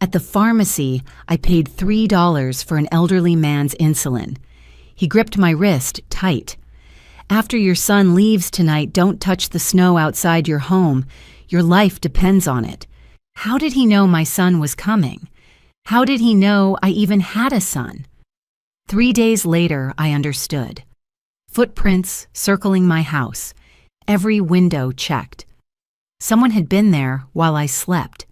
At the pharmacy, I paid $3 for an elderly man's insulin. He gripped my wrist tight. "After your son leaves tonight, don't touch the snow outside your home. Your life depends on it." How did he know my son was coming? How did he know I even had a son? 3 days later, I understood. Footprints circling my house, every window checked. Someone had been there while I slept.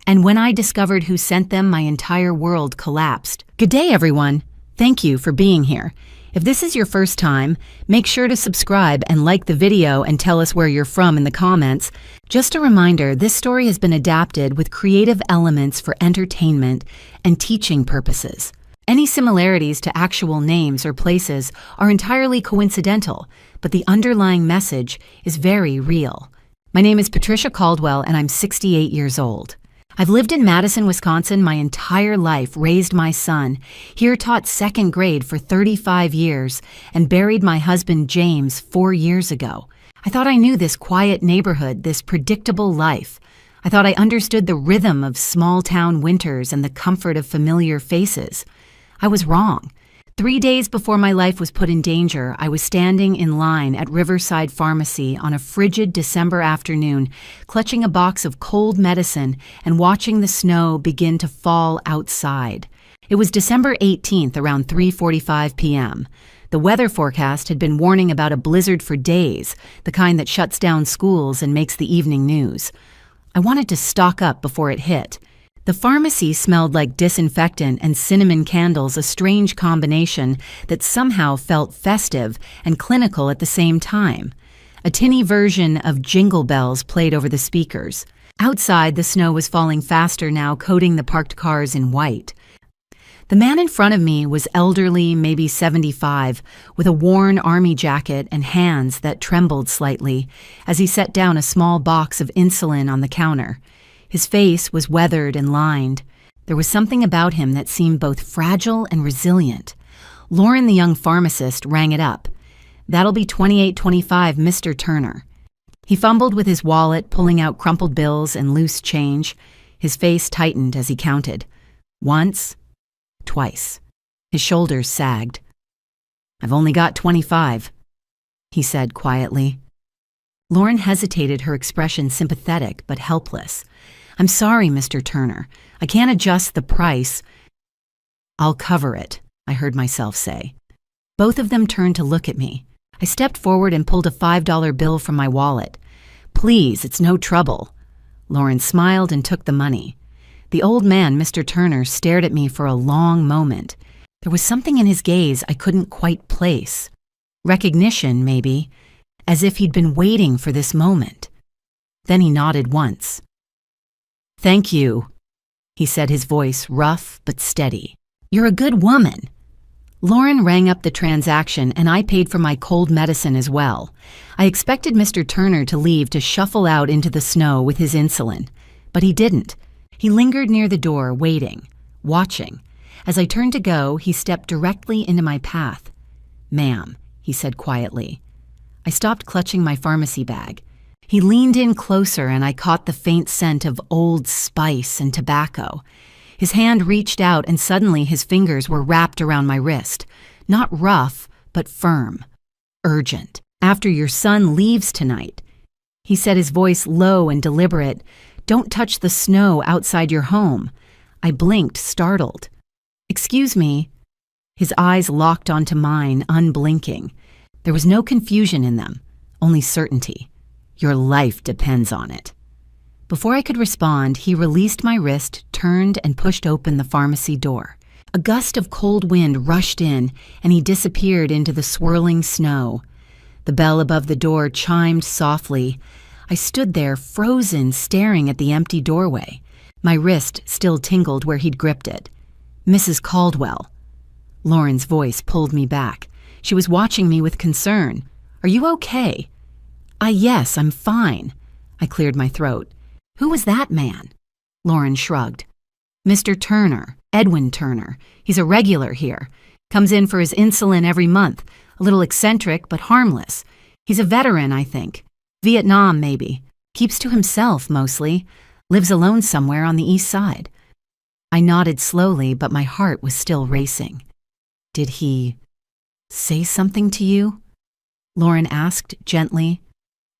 And when I discovered who sent them, my entire world collapsed. Good day, everyone. Thank you for being here. If this is your first time, make sure to subscribe and like the video and tell us where you're from in the comments. Just a reminder, this story has been adapted with creative elements for entertainment and teaching purposes. Any similarities to actual names or places are entirely coincidental, but the underlying message is very real. My name is Patricia Caldwell, and I'm 68 years old. I've lived in Madison, Wisconsin my entire life, raised my son, here taught second grade for 35 years, and buried my husband James 4 years ago. I thought I knew this quiet neighborhood, this predictable life. I thought I understood the rhythm of small-town winters and the comfort of familiar faces. I was wrong. 3 days before my life was put in danger, I was standing in line at Riverside Pharmacy on a frigid December afternoon, clutching a box of cold medicine and watching the snow begin to fall outside. It was December 18th, around 3:45 p.m. The weather forecast had been warning about a blizzard for days, the kind that shuts down schools and makes the evening news. I wanted to stock up before it hit. The pharmacy smelled like disinfectant and cinnamon candles, a strange combination that somehow felt festive and clinical at the same time. A tinny version of Jingle Bells played over the speakers. Outside, the snow was falling faster now, coating the parked cars in white. The man in front of me was elderly, maybe 75, with a worn army jacket and hands that trembled slightly as he set down a small box of insulin on the counter. His face was weathered and lined. There was something about him that seemed both fragile and resilient. Lauren, the young pharmacist, rang it up. "That'll be $28.25, Mr. Turner." He fumbled with his wallet, pulling out crumpled bills and loose change. His face tightened as he counted. Once, twice. His shoulders sagged. "I've only got 25, he said quietly. Lauren hesitated, her expression sympathetic but helpless. "I'm sorry, Mr. Turner. I can't adjust the price." "I'll cover it," I heard myself say. Both of them turned to look at me. I stepped forward and pulled a $5 bill from my wallet. "Please, it's no trouble." Lauren smiled and took the money. The old man, Mr. Turner, stared at me for a long moment. There was something in his gaze I couldn't quite place. Recognition, maybe, as if he'd been waiting for this moment. Then he nodded once. "Thank you," he said, his voice rough but steady. "You're a good woman." Lauren rang up the transaction, and I paid for my cold medicine as well. I expected Mr. Turner to leave to shuffle out into the snow with his insulin, but he didn't. He lingered near the door, waiting, watching. As I turned to go, he stepped directly into my path. "Ma'am," he said quietly. I stopped clutching my pharmacy bag. He leaned in closer, and I caught the faint scent of old spice and tobacco. His hand reached out, and suddenly his fingers were wrapped around my wrist. Not rough, but firm. Urgent. "After your son leaves tonight," he said, his voice low and deliberate. "Don't touch the snow outside your home." I blinked, startled. "Excuse me." His eyes locked onto mine, unblinking. There was no confusion in them, only certainty. "Your life depends on it." Before I could respond, he released my wrist, turned, and pushed open the pharmacy door. A gust of cold wind rushed in, and he disappeared into the swirling snow. The bell above the door chimed softly. I stood there, frozen, staring at the empty doorway. My wrist still tingled where he'd gripped it. "Mrs. Caldwell." Lauren's voice pulled me back. She was watching me with concern. "Are you okay?" Yes, I'm fine." I cleared my throat. "Who was that man?" Lauren shrugged. "Mr. Turner, Edwin Turner. He's a regular here. Comes in for his insulin every month. A little eccentric, but harmless. He's a veteran, I think. Vietnam, maybe. Keeps to himself, mostly. Lives alone somewhere on the east side. I nodded slowly, but my heart was still racing. Did he say something to you? Lauren asked gently.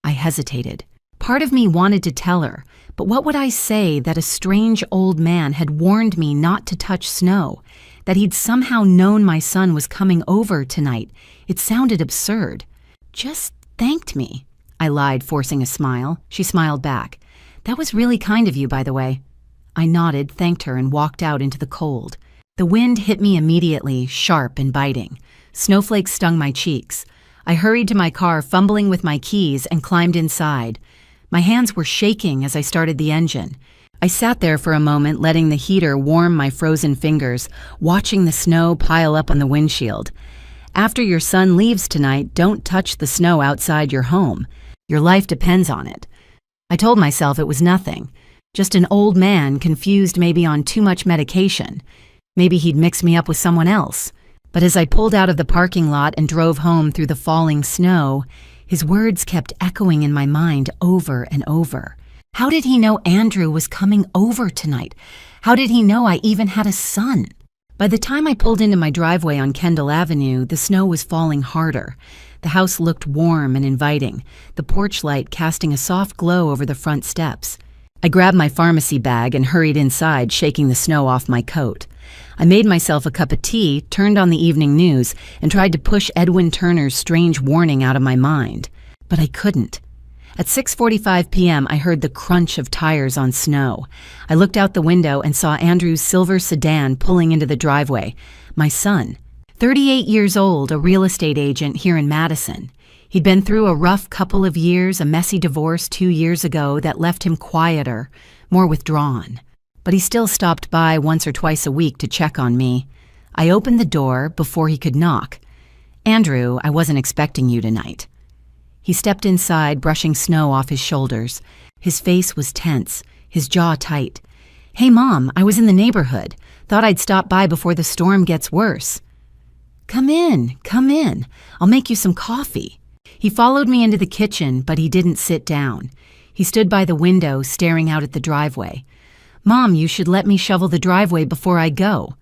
I hesitated. Part of me wanted to tell her, but what would I say that a strange old man had warned me not to touch snow, that he'd somehow known my son was coming over tonight? It sounded absurd. Just thanked me, I lied, forcing a smile. She smiled back. That was really kind of you, by the way. I nodded, thanked her, and walked out into the cold. The wind hit me immediately, sharp and biting. Snowflakes stung my cheeks. I hurried to my car, fumbling with my keys, and climbed inside. My hands were shaking as I started the engine. I sat there for a moment, letting the heater warm my frozen fingers, watching the snow pile up on the windshield. After your son leaves tonight, don't touch the snow outside your home. Your life depends on it. I told myself it was nothing. Just an old man confused, maybe on too much medication. Maybe he'd mix me up with someone else. But as I pulled out of the parking lot and drove home through the falling snow, his words kept echoing in my mind over and over. How did he know Andrew was coming over tonight? How did he know I even had a son? By the time I pulled into my driveway on Kendall Avenue, the snow was falling harder. The house looked warm and inviting, the porch light casting a soft glow over the front steps. I grabbed my pharmacy bag and hurried inside, shaking the snow off my coat. I made myself a cup of tea, turned on the evening news, and tried to push Edwin Turner's strange warning out of my mind. But I couldn't. At 6:45 p.m., I heard the crunch of tires on snow. I looked out the window and saw Andrew's silver sedan pulling into the driveway. My son, 38 years old, a real estate agent here in Madison. He'd been through a rough couple of years, a messy divorce 2 years ago that left him quieter, more withdrawn. But he still stopped by once or twice a week to check on me. I opened the door before he could knock. Andrew, I wasn't expecting you tonight. He stepped inside, brushing snow off his shoulders. His face was tense, his jaw tight. Hey, Mom, I was in the neighborhood. Thought I'd stop by before the storm gets worse. Come in, come in. I'll make you some coffee. He followed me into the kitchen, but he didn't sit down. He stood by the window, staring out at the driveway. Mom, you should let me shovel the driveway before I go.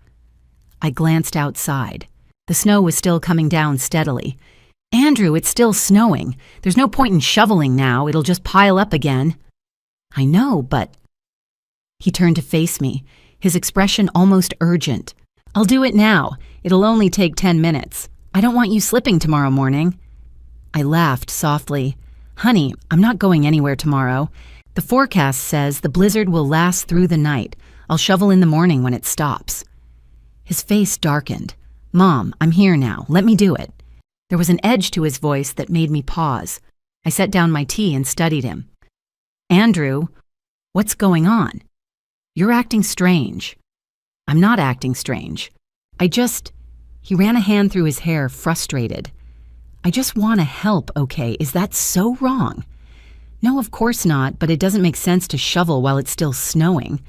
I glanced outside. The snow was still coming down steadily. Andrew, it's still snowing. There's no point in shoveling now. It'll just pile up again. I know, but... He turned to face me, his expression almost urgent. I'll do it now. It'll only take 10 minutes. I don't want you slipping tomorrow morning. I laughed softly. Honey, I'm not going anywhere tomorrow. The forecast says the blizzard will last through the night. I'll shovel in the morning when it stops. His face darkened. Mom, I'm here now. Let me do it. There was an edge to his voice that made me pause. I set down my tea and studied him. Andrew, what's going on? You're acting strange. I'm not acting strange. He ran a hand through his hair, frustrated. I just want to help, okay? Is that so wrong? No, of course not, but it doesn't make sense to shovel while it's still snowing.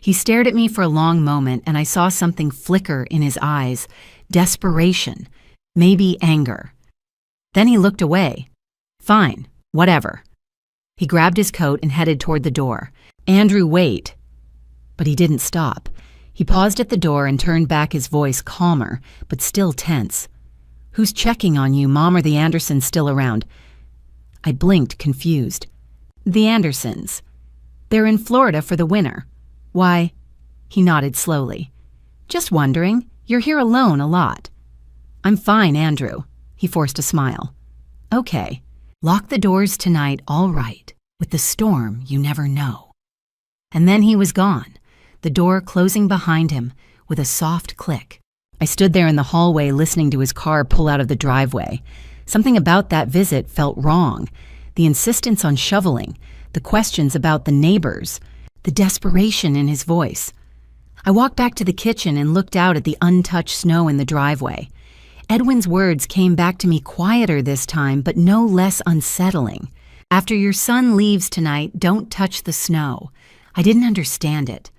He stared at me for a long moment, and I saw something flicker in his eyes. Desperation. Maybe anger. Then he looked away. Fine, whatever. He grabbed his coat and headed toward the door. Andrew, wait. But he didn't stop. He paused at the door and turned back, his voice calmer, but still tense. Who's checking on you, Mom, or the Andersons still around? I blinked, confused. The Andersons. They're in Florida for the winter. Why? He nodded slowly. Just wondering. You're here alone a lot. I'm fine, Andrew. He forced a smile. Okay. Lock the doors tonight, all right. With the storm, you never know. And then he was gone, the door closing behind him with a soft click. I stood there in the hallway listening to his car pull out of the driveway. Something about that visit felt wrong. The insistence on shoveling, the questions about the neighbors, the desperation in his voice. I walked back to the kitchen and looked out at the untouched snow in the driveway. Edwin's words came back to me quieter this time, but no less unsettling. After your son leaves tonight, don't touch the snow. I didn't understand it,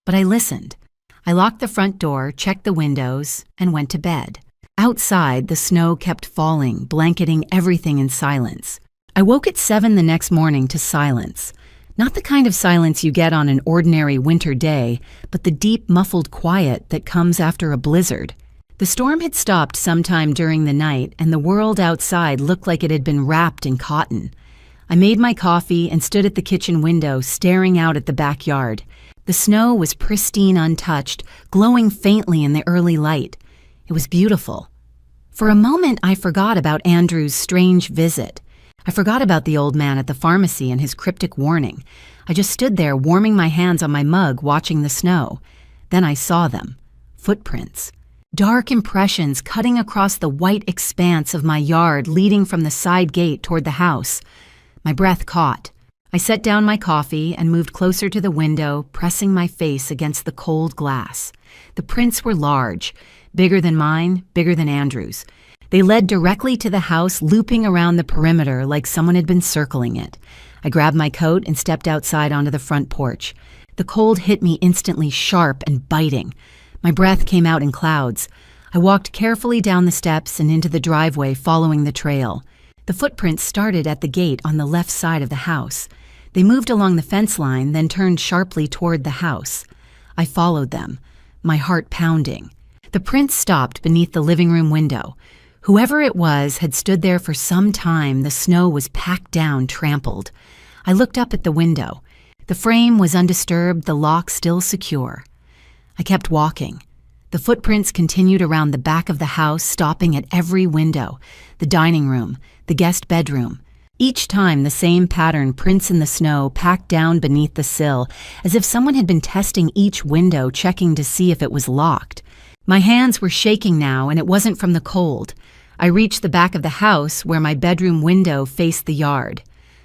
but I listened. I locked the front door, checked the windows, and went to bed. Outside, the snow kept falling, blanketing everything in silence. I woke at 7 the next morning to silence. Not the kind of silence you get on an ordinary winter day, but the deep, muffled quiet that comes after a blizzard. The storm had stopped sometime during the night, and the world outside looked like it had been wrapped in cotton. I made my coffee and stood at the kitchen window, staring out at the backyard. The snow was pristine, untouched, glowing faintly in the early light. It was beautiful. For a moment, I forgot about Andrew's strange visit. I forgot about the old man at the pharmacy and his cryptic warning. I just stood there, warming my hands on my mug, watching the snow. Then I saw them. Footprints. Dark impressions cutting across the white expanse of my yard, leading from the side gate toward the house. My breath caught. I set down my coffee and moved closer to the window, pressing my face against the cold glass. The prints were large, bigger than mine, bigger than Andrew's. They led directly to the house, looping around the perimeter like someone had been circling it. I grabbed my coat and stepped outside onto the front porch. The cold hit me instantly, sharp and biting. My breath came out in clouds. I walked carefully down the steps and into the driveway, following the trail. The footprints started at the gate on the left side of the house. They moved along the fence line, then turned sharply toward the house. I followed them, my heart pounding. The prints stopped beneath the living room window. Whoever it was had stood there for some time. The snow was packed down, trampled. I looked up at the window. The frame was undisturbed, the lock still secure. I kept walking. The footprints continued around the back of the house, stopping at every window, the dining room, the guest bedroom. Each time the same pattern, prints in the snow, packed down beneath the sill, as if someone had been testing each window, checking to see if it was locked. My hands were shaking now, and it wasn't from the cold. I reached the back of the house where my bedroom window faced the yard.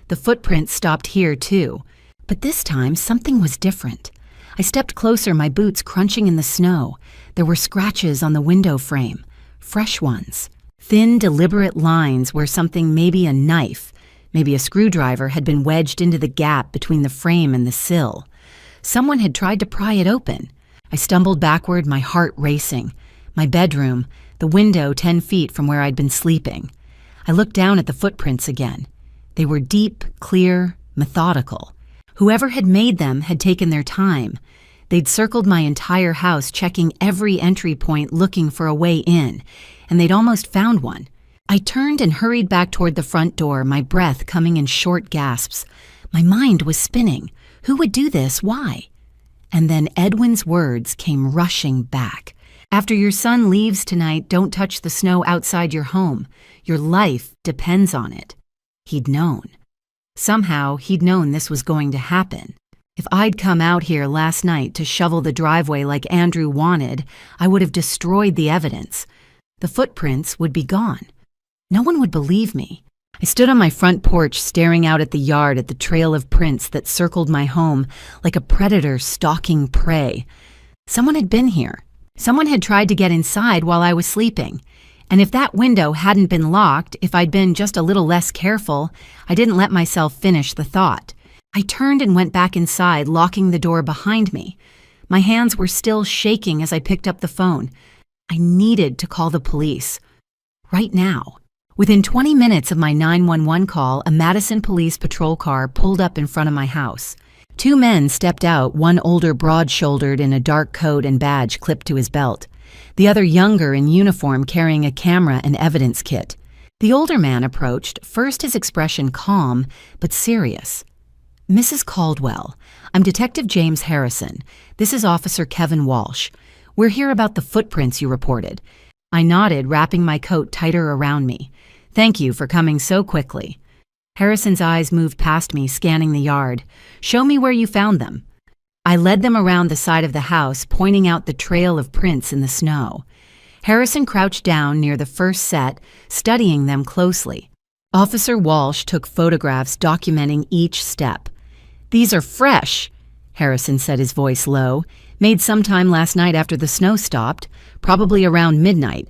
The footprints stopped here, too. But this time, something was different. I stepped closer, my boots crunching in the snow. There were scratches on the window frame, fresh ones. Thin, deliberate lines where something, maybe a knife, maybe a screwdriver, had been wedged into the gap between the frame and the sill. Someone had tried to pry it open. I stumbled backward, my heart racing. My bedroom, the window 10 feet from where I'd been sleeping. I looked down at the footprints again. They were deep, clear, methodical. Whoever had made them had taken their time. They'd circled my entire house, checking every entry point, looking for a way in, and they'd almost found one. I turned and hurried back toward the front door, my breath coming in short gasps. My mind was spinning. Who would do this? Why? And then Edwin's words came rushing back. After your son leaves tonight, don't touch the snow outside your home. Your life depends on it. He'd known. Somehow, he'd known this was going to happen. If I'd come out here last night to shovel the driveway like Andrew wanted, I would have destroyed the evidence. The footprints would be gone. No one would believe me. I stood on my front porch, staring out at the yard, at the trail of prints that circled my home like a predator stalking prey. Someone had been here. Someone had tried to get inside while I was sleeping. And if that window hadn't been locked, if I'd been just a little less careful, I didn't let myself finish the thought. I turned and went back inside, locking the door behind me. My hands were still shaking as I picked up the phone. I needed to call the police. Right now. Within 20 minutes of my 911 call, a Madison police patrol car pulled up in front of my house. 2 men stepped out, one older, broad-shouldered in a dark coat and badge clipped to his belt. The other younger, in uniform, carrying a camera and evidence kit. The older man approached, first his expression calm, but serious. Mrs. Caldwell, I'm Detective James Harrison. This is Officer Kevin Walsh. We're here about the footprints you reported. I nodded, wrapping my coat tighter around me. Thank you for coming so quickly. Harrison's eyes moved past me, scanning the yard. Show me where you found them. I led them around the side of the house, pointing out the trail of prints in the snow. Harrison crouched down near the first set, studying them closely. Officer Walsh took photographs documenting each step. These are fresh, Harrison said, his voice low. Made sometime last night after the snow stopped, probably around midnight.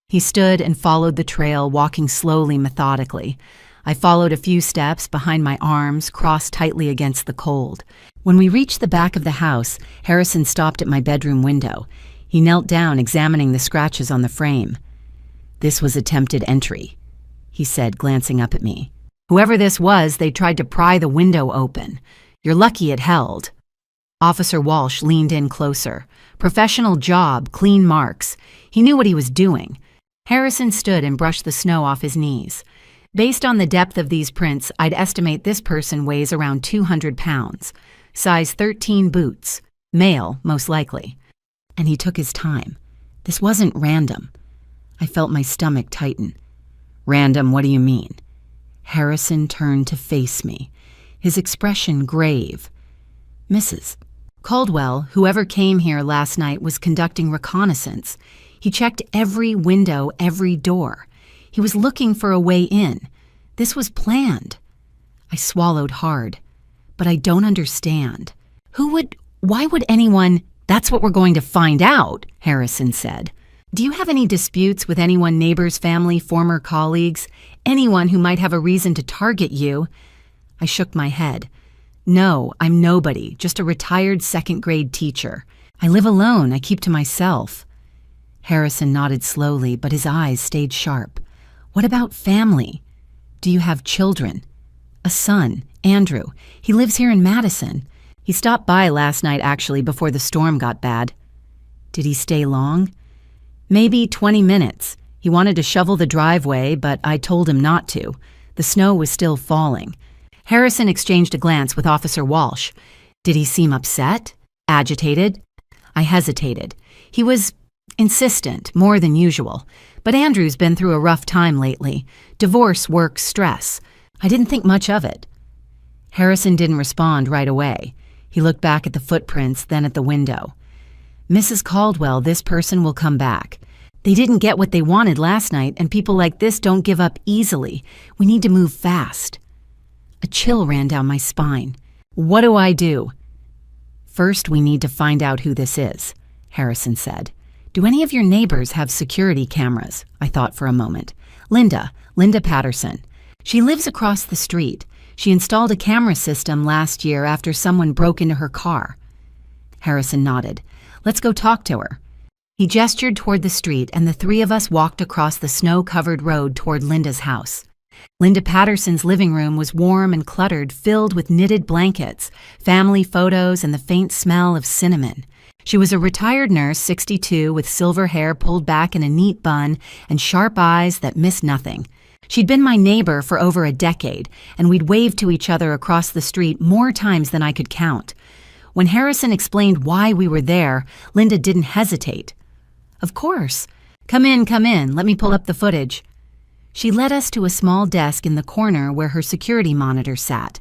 He stood and followed the trail, walking slowly, methodically. I followed a few steps behind my arms, crossed tightly against the cold. When we reached the back of the house, Harrison stopped at my bedroom window. He knelt down, examining the scratches on the frame. This was attempted entry, he said, glancing up at me. Whoever this was, they tried to pry the window open. You're lucky it held." Officer Walsh leaned in closer. Professional job, clean marks. He knew what he was doing. Harrison stood and brushed the snow off his knees. Based on the depth of these prints, I'd estimate this person weighs around 200 pounds. Size 13 boots. Male, most likely. And he took his time. This wasn't random. I felt my stomach tighten. "Random, what do you mean?" Harrison turned to face me, his expression grave. "Mrs. Caldwell, whoever came here last night, was conducting reconnaissance. He checked every window, every door. He was looking for a way in. This was planned." I swallowed hard. "But I don't understand. Why would anyone—" "That's what we're going to find out," Harrison said. "Do you have any disputes with anyone, neighbors, family, former colleagues, anyone who might have a reason to target you?" I shook my head. "No, I'm nobody, just a retired second-grade teacher. I live alone, I keep to myself." Harrison nodded slowly, but his eyes stayed sharp. "What about family? Do you have children?" "A son, Andrew. He lives here in Madison. He stopped by last night, actually, before the storm got bad." "Did he stay long?" "Maybe 20 minutes. He wanted to shovel the driveway, but I told him not to. The snow was still falling." Harrison exchanged a glance with Officer Walsh. "Did he seem upset? Agitated?" I hesitated. He was insistent, more than usual. But Andrew's been through a rough time lately. Divorce, work, stress. I didn't think much of it. Harrison didn't respond right away. He looked back at the footprints, then at the window. "Mrs. Caldwell, this person will come back. They didn't get what they wanted last night, and people like this don't give up easily. We need to move fast." A chill ran down my spine. "What do I do?" "First, we need to find out who this is," Harrison said. "Do any of your neighbors have security cameras?" I thought for a moment. Linda Patterson. She lives across the street. She installed a camera system last year after someone broke into her car." Harrison nodded. "Let's go talk to her." He gestured toward the street, and the three of us walked across the snow-covered road toward Linda's house. Linda Patterson's living room was warm and cluttered, filled with knitted blankets, family photos, and the faint smell of cinnamon. She was a retired nurse, 62, with silver hair pulled back in a neat bun and sharp eyes that missed nothing. She'd been my neighbor for over a decade, and we'd waved to each other across the street more times than I could count. When Harrison explained why we were there, Linda didn't hesitate. "Of course. Come in, let me pull up the footage." She led us to a small desk in the corner where her security monitor sat.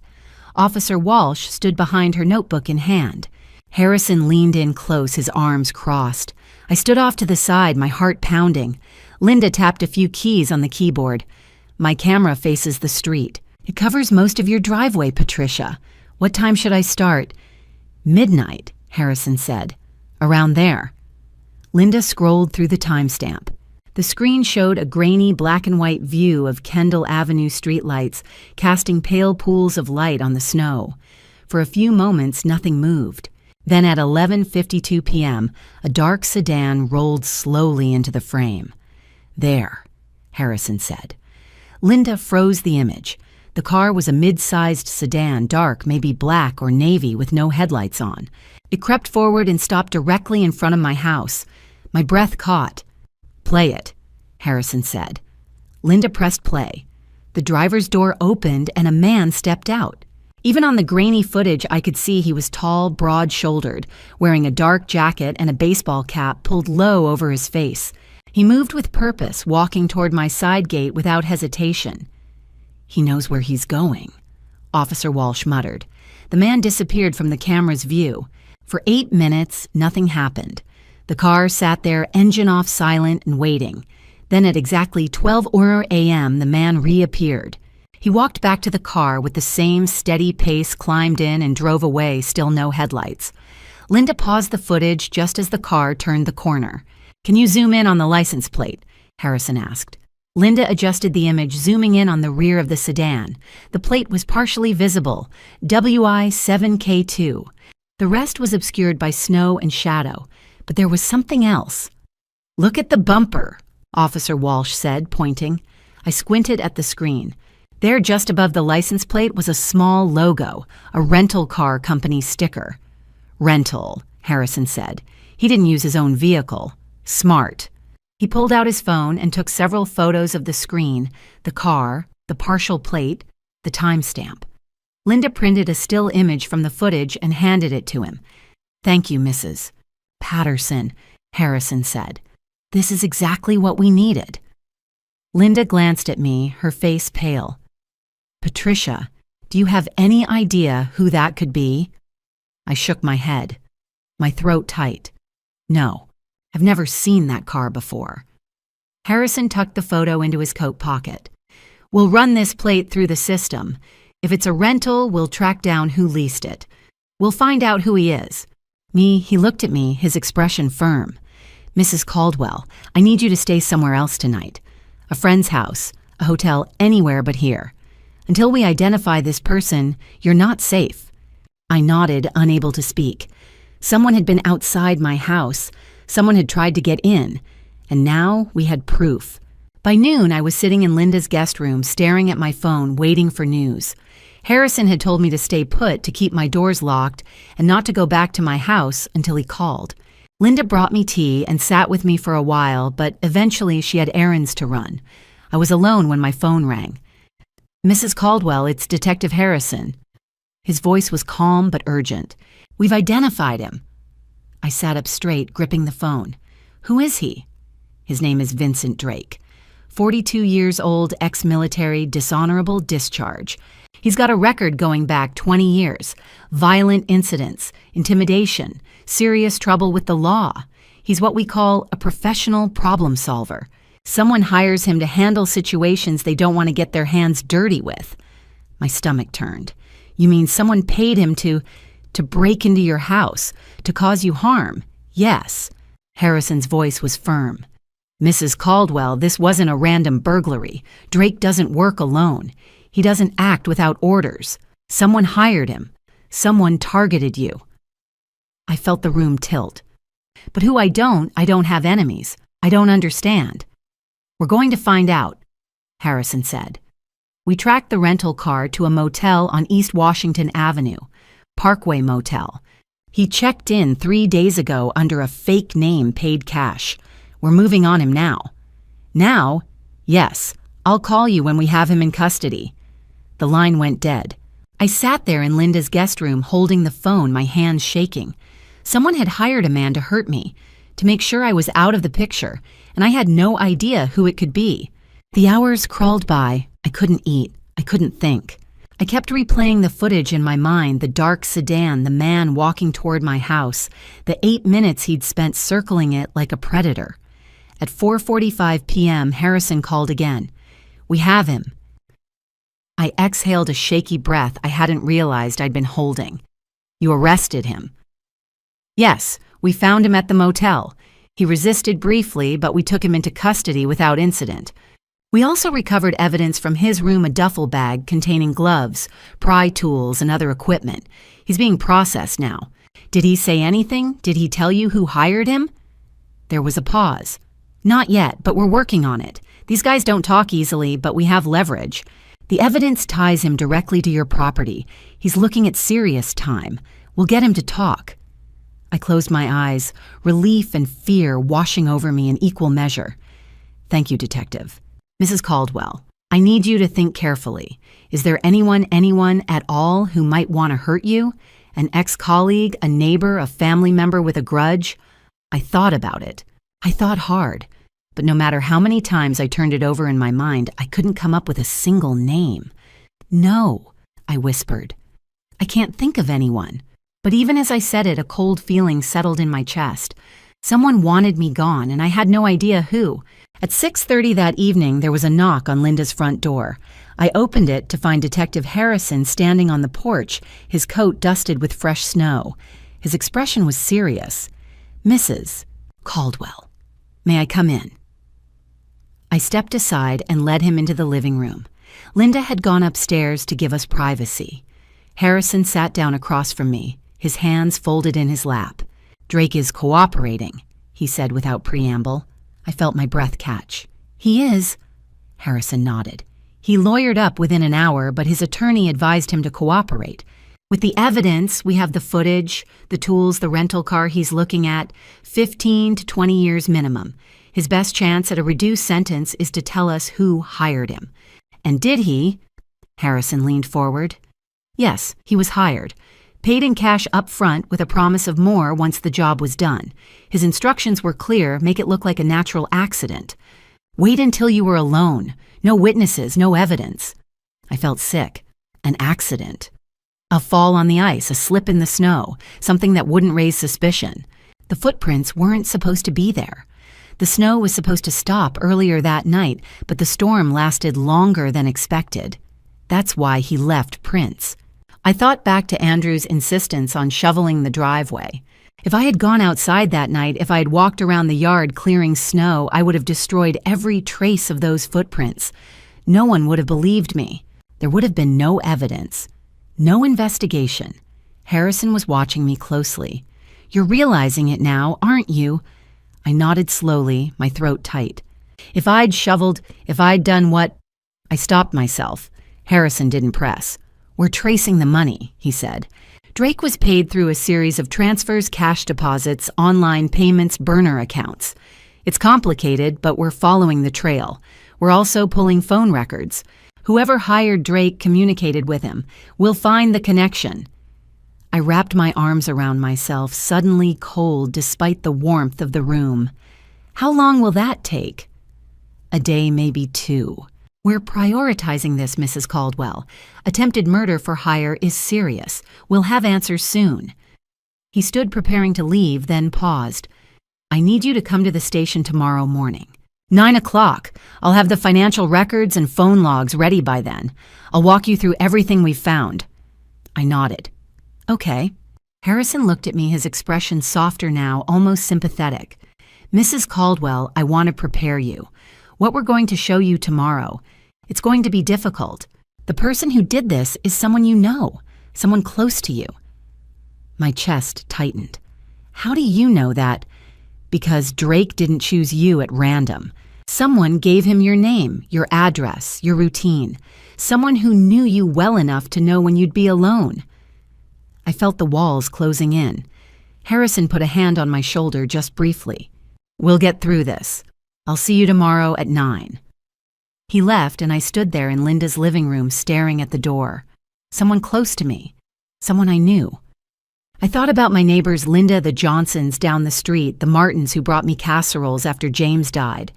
Officer Walsh stood behind her, notebook in hand. Harrison leaned in close, his arms crossed. I stood off to the side, my heart pounding. Linda tapped a few keys on the keyboard. "My camera faces the street. It covers most of your driveway, Patricia. What time should I start?" "Midnight," Harrison said. "Around there." Linda scrolled through the timestamp. The screen showed a grainy black and white view of Kendall Avenue streetlights casting pale pools of light on the snow. For a few moments, nothing moved. Then at 11:52 p.m., a dark sedan rolled slowly into the frame. "There," Harrison said. Linda froze the image. The car was a mid-sized sedan, dark, maybe black or navy, with no headlights on. It crept forward and stopped directly in front of my house. My breath caught. "Play it," Harrison said. Linda pressed play. The driver's door opened and a man stepped out. Even on the grainy footage, I could see he was tall, broad-shouldered, wearing a dark jacket and a baseball cap pulled low over his face. He moved with purpose, walking toward my side gate without hesitation. "He knows where he's going," Officer Walsh muttered. The man disappeared from the camera's view. For 8 minutes, nothing happened. The car sat there, engine off, silent and waiting. Then at exactly 12:00 a.m., the man reappeared. He walked back to the car with the same steady pace, climbed in, and drove away, still no headlights. Linda paused the footage just as the car turned the corner. "Can you zoom in on the license plate?" Harrison asked. Linda adjusted the image, zooming in on the rear of the sedan. The plate was partially visible, WI7K2. The rest was obscured by snow and shadow, but there was something else. "Look at the bumper," Officer Walsh said, pointing. I squinted at the screen. There, just above the license plate, was a small logo, a rental car company sticker. Rental, Harrison said. He didn't use his own vehicle. Smart. He pulled out his phone and took several photos of the screen, the car, the partial plate, the timestamp. Linda printed a still image from the footage and handed it to him. "Thank you, Mrs. Patterson," Harrison said. "This is exactly what we needed." Linda glanced at me, her face pale. "Patricia, do you have any idea who that could be?" I shook my head, my throat tight. "No, I've never seen that car before." Harrison tucked the photo into his coat pocket. "We'll run this plate through the system. If it's a rental, we'll track down who leased it. We'll find out who he is." He looked at me, his expression firm. "Mrs. Caldwell, I need you to stay somewhere else tonight. A friend's house, a hotel, anywhere but here. Until we identify this person, you're not safe." I nodded, unable to speak. Someone had been outside my house. Someone had tried to get in. And now we had proof. By noon, I was sitting in Linda's guest room, staring at my phone, waiting for news. Harrison had told me to stay put, to keep my doors locked, and not to go back to my house until he called. Linda brought me tea and sat with me for a while, but eventually she had errands to run. I was alone when my phone rang. "Mrs. Caldwell, it's Detective Harrison." His voice was calm but urgent. "We've identified him." I sat up straight, gripping the phone. "Who is he?" "His name is Vincent Drake. 42 years old, ex-military, dishonorable discharge. He's got a record going back 20 years. Violent incidents, intimidation, serious trouble with the law. He's what we call a professional problem solver. Someone hires him to handle situations they don't want to get their hands dirty with." My stomach turned. "You mean someone paid him to break into your house, to cause you harm?" "Yes." Harrison's voice was firm. "Mrs. Caldwell, this wasn't a random burglary. Drake doesn't work alone. He doesn't act without orders. Someone hired him. Someone targeted you." I felt the room tilt. "But who I don't have enemies. I don't understand." "We're going to find out," Harrison said. We tracked the rental car to a motel on East Washington Avenue, Parkway Motel. He checked in 3 days ago under a fake name, paid cash. We're moving on him now. "Now?" "Yes. I'll call you when we have him in custody." The line went dead. I sat there in Linda's guest room holding the phone, my hands shaking. Someone had hired a man to hurt me, to make sure I was out of the picture, and I had no idea who it could be. The hours crawled by. I couldn't eat. I couldn't think. I kept replaying the footage in my mind, the dark sedan, the man walking toward my house, the 8 minutes he'd spent circling it like a predator. At 4:45 p.m., Harrison called again. "We have him." I exhaled a shaky breath I hadn't realized I'd been holding. "You arrested him?" "Yes, we found him at the motel. He resisted briefly, but we took him into custody without incident. We also recovered evidence from his room, a duffel bag containing gloves, pry tools, and other equipment. He's being processed now. Did he say anything? Did he tell you who hired him?" There was a pause. "Not yet, but we're working on it. These guys don't talk easily, but we have leverage. The evidence ties him directly to your property. He's looking at serious time. We'll get him to talk." I closed my eyes, relief and fear washing over me in equal measure. "Thank you, Detective. Mrs. Caldwell, I need you to think carefully. Is there anyone at all who might want to hurt you? An ex-colleague, a neighbor, a family member with a grudge?" I thought about it. I thought hard. But no matter how many times I turned it over in my mind, I couldn't come up with a single name. "No," I whispered. "I can't think of anyone." But even as I said it, a cold feeling settled in my chest. Someone wanted me gone, and I had no idea who. At 6:30 that evening, there was a knock on Linda's front door. I opened it to find Detective Harrison standing on the porch, his coat dusted with fresh snow. His expression was serious. "Mrs. Caldwell, may I come in?" I stepped aside and led him into the living room. Linda had gone upstairs to give us privacy. Harrison sat down across from me, his hands folded in his lap. "Drake is cooperating," he said without preamble. I felt my breath catch. "He is?" Harrison nodded. He lawyered up within an hour, but his attorney advised him to cooperate. With the evidence, we have the footage, the tools, the rental car he's looking at, 15 to 20 years minimum. His best chance at a reduced sentence is to tell us who hired him. And did he? Harrison leaned forward. Yes, he was hired. Paid in cash up front with a promise of more once the job was done. His instructions were clear, make it look like a natural accident. Wait until you were alone. No witnesses, no evidence. I felt sick. An accident. A fall on the ice, a slip in the snow, something that wouldn't raise suspicion. The footprints weren't supposed to be there. The snow was supposed to stop earlier that night, but the storm lasted longer than expected. That's why he left prints. I thought back to Andrew's insistence on shoveling the driveway. If I had gone outside that night, if I had walked around the yard clearing snow, I would have destroyed every trace of those footprints. No one would have believed me. There would have been no evidence. No investigation. Harrison was watching me closely. You're realizing it now, aren't you? I nodded slowly, my throat tight. If I'd shoveled, if I'd done what... I stopped myself. Harrison didn't press. We're tracing the money, he said. Drake was paid through a series of transfers, cash deposits, online payments, burner accounts. It's complicated, but we're following the trail. We're also pulling phone records. Whoever hired Drake communicated with him. We'll find the connection. I wrapped my arms around myself, suddenly cold despite the warmth of the room. How long will that take? A day, maybe 2. We're prioritizing this, Mrs. Caldwell. Attempted murder for hire is serious. We'll have answers soon. He stood preparing to leave, then paused. I need you to come to the station tomorrow morning. 9 o'clock. I'll have the financial records and phone logs ready by then. I'll walk you through everything we've found. I nodded. Okay. Harrison looked at me, his expression softer now, almost sympathetic. Mrs. Caldwell, I want to prepare you. What we're going to show you tomorrow. It's going to be difficult. The person who did this is someone you know, someone close to you. My chest tightened. How do you know that? Because Drake didn't choose you at random. Someone gave him your name, your address, your routine. Someone who knew you well enough to know when you'd be alone. I felt the walls closing in. Harrison put a hand on my shoulder just briefly. We'll get through this. I'll see you tomorrow at 9. He left and I stood there in Linda's living room staring at the door. Someone close to me. Someone I knew. I thought about my neighbors Linda, the Johnsons down the street, the Martins who brought me casseroles after James died.